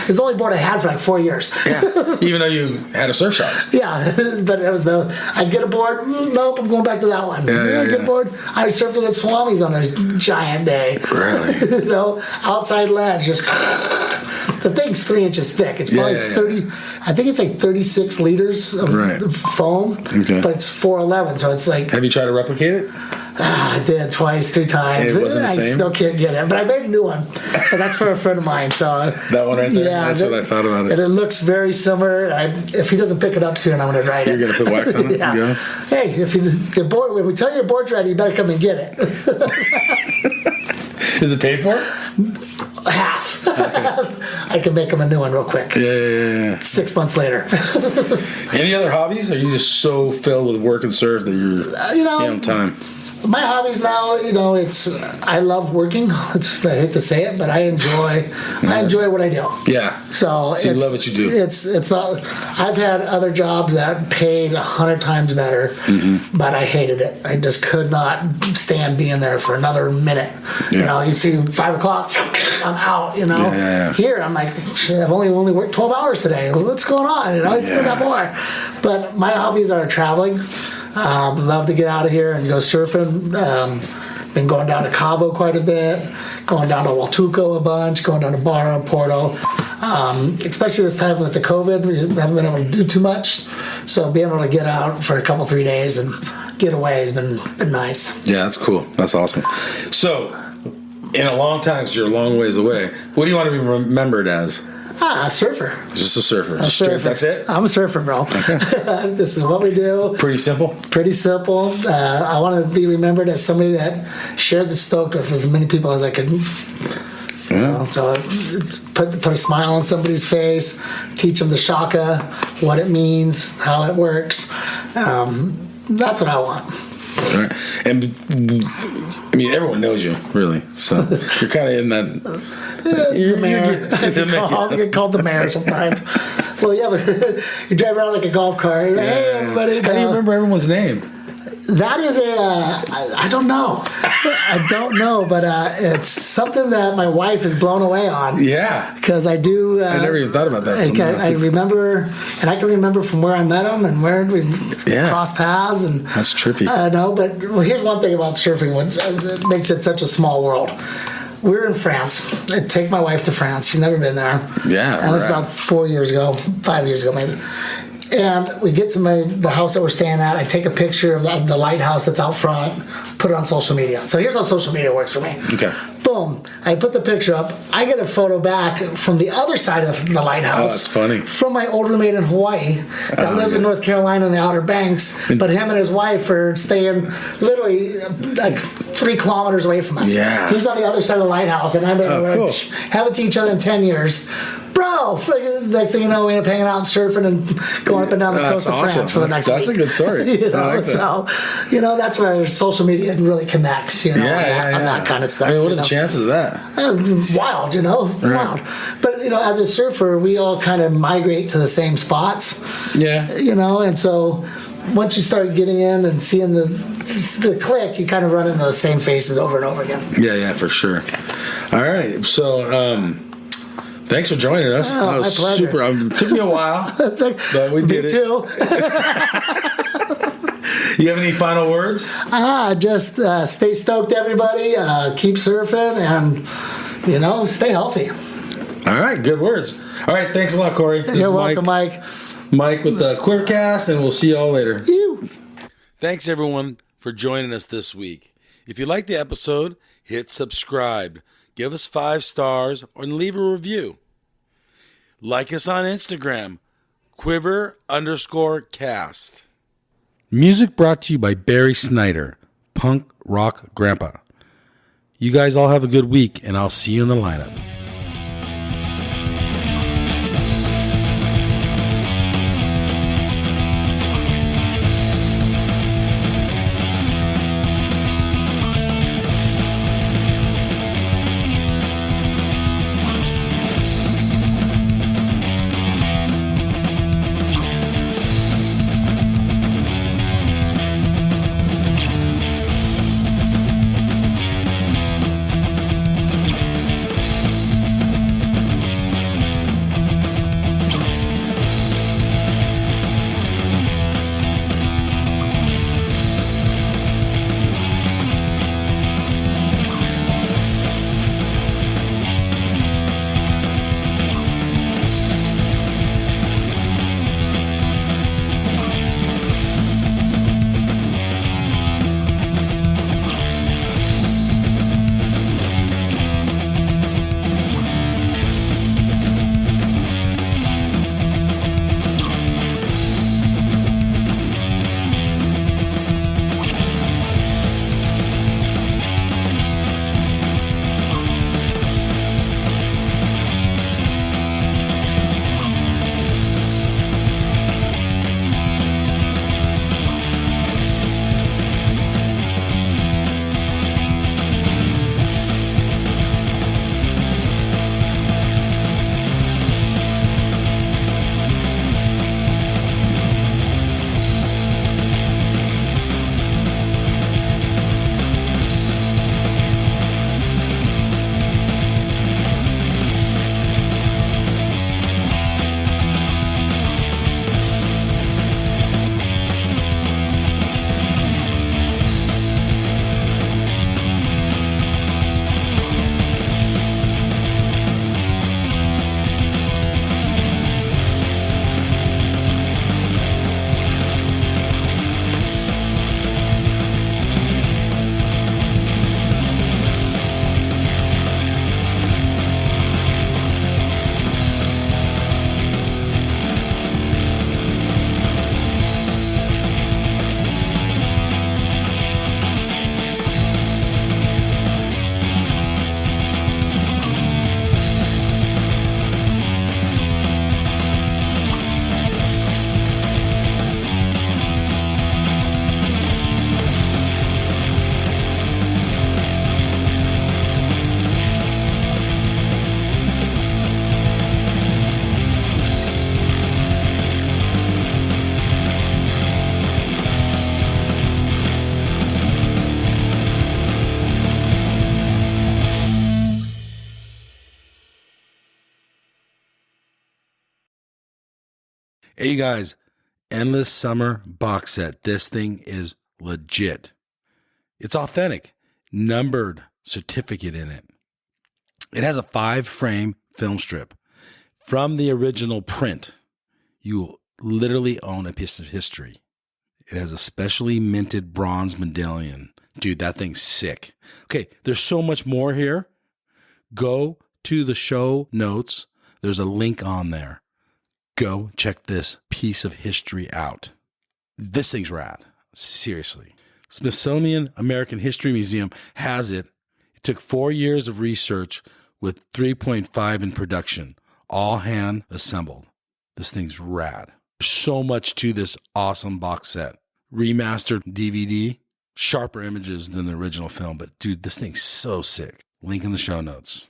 It's the only board I had for like 4 years. Yeah. Even though you had a surf shop. Yeah, but it was I'd get a board. Nope, I'm going back to that one. Get a board. I surfed it at Swami's on a giant day. Really? You know, outside ledge, just. The thing's 3 inches thick. It's probably 30. I think it's like 36 liters of foam. Okay. But it's 411, so it's like. Have you tried to replicate it? I did twice, 3 times. It wasn't the same? I still can't get it, but I made a new one. And that's for a friend of mine. So that one right there. Yeah, that's what I thought about it. And it looks very similar. If he doesn't pick it up soon, I'm going to ride it. You're going to put wax on it? Yeah. Hey, if you're bored, when we tell you your board's ready, you better come and get it. Is it paid for? Half. Okay. I can make him a new one real quick. Yeah. 6 months later. Any other hobbies? Or are you just so filled with work and surf that you don't have time? My hobbies now, I love working. I hate to say it, but I enjoy what I do. Yeah. So you love what you do. It's not. I've had other jobs that paid 100 times better, but I hated it. I just could not stand being there for another minute. Yeah. You see 5 o'clock, I'm out. Yeah. Here I'm like, I've only worked 12 hours today. What's going on? I still got more. But my hobbies are traveling. Love to get out of here and go surfing. Been going down to Cabo quite a bit, going down to Hualtuco a bunch, going down to Barra, Porto. Especially this time with the COVID, we haven't been able to do too much. So being able to get out for a couple, 3 days and get away has been nice. Yeah, that's cool. That's awesome. So, in a long time, because you're a long ways away, what do you want to be remembered as? A surfer. Just a surfer. That's it? I'm a surfer, bro. Okay. This is what we do. Pretty simple? Pretty simple. I want to be remembered as somebody that shared the stoke with as many people as I could. Yeah. So put a smile on somebody's face, teach them the shaka, what it means, how it works. That's what I want. All right. And I mean, everyone knows you, really. So you're kind of in that. The mayor. I get called the mayor sometimes. Well, yeah, but you drive around like a golf cart. Hey, everybody. How do you remember everyone's name? That is I don't know. I don't know, but it's something that my wife is blown away on. Yeah. Because I do. I never even thought about that. I remember, and I can remember from where I met him and where we crossed paths. And that's trippy. I know, but here's one thing about surfing, what makes it such a small world. We're in France. I take my wife to France. She's never been there. Yeah, and it was about 5 years ago, maybe. And we get to the house that we're staying at. I take a picture of the lighthouse that's out front, put it on social media. So here's how social media works for me. Okay. Boom. I put the picture up. I get a photo back from the other side of the lighthouse. Oh, that's funny. From my old roommate in Hawaii that lives in North Carolina in the Outer Banks. But him and his wife are staying literally like 3 kilometers away from us. Yeah. He's on the other side of the lighthouse, and cool. haven't seen each other in 10 years. Bro, next thing you know, we end up hanging out and surfing and going up and down the coast of France for the next week. That's a good story. So, that's where social media really connects, on that kind of stuff. I mean, what are the chances of that? Wild, wild. But, as a surfer, we all kind of migrate to the same spots. Yeah. And so once you start getting in and seeing the click, you kind of run into those same faces over and over again. Yeah, for sure. All right. So, thanks for joining us. Oh, that was my pleasure. super. It took me a while, but we did Me it. too. You have any final words? Just stay stoked, everybody. Keep surfing and, stay healthy. All right, good words. All right, thanks a lot, Cory. This You're is welcome, Mike. Mike with the Quivercast, and we'll see you all later. You. Thanks, everyone, for joining us this week. If you liked the episode, hit subscribe. Give us 5 stars or leave a review. Like us on Instagram, quiver_cast. Music brought to you by Barry Snyder, Punk Rock Grandpa. You guys all have a good week, and I'll see you in the lineup. Hey, you guys, Endless Summer box set. This thing is legit. It's authentic, numbered certificate in it. It has a 5-frame film strip from the original print. You literally own a piece of history. It has a specially minted bronze medallion. Dude, that thing's sick. Okay, there's so much more here. Go to the show notes. There's a link on there. Go check this piece of history out. This thing's rad. Seriously. Smithsonian American History Museum has it. It took 4 years of research with 3.5 in production, all hand assembled. This thing's rad. So much to this awesome box set. Remastered DVD, sharper images than the original film, but dude, this thing's so sick. Link in the show notes.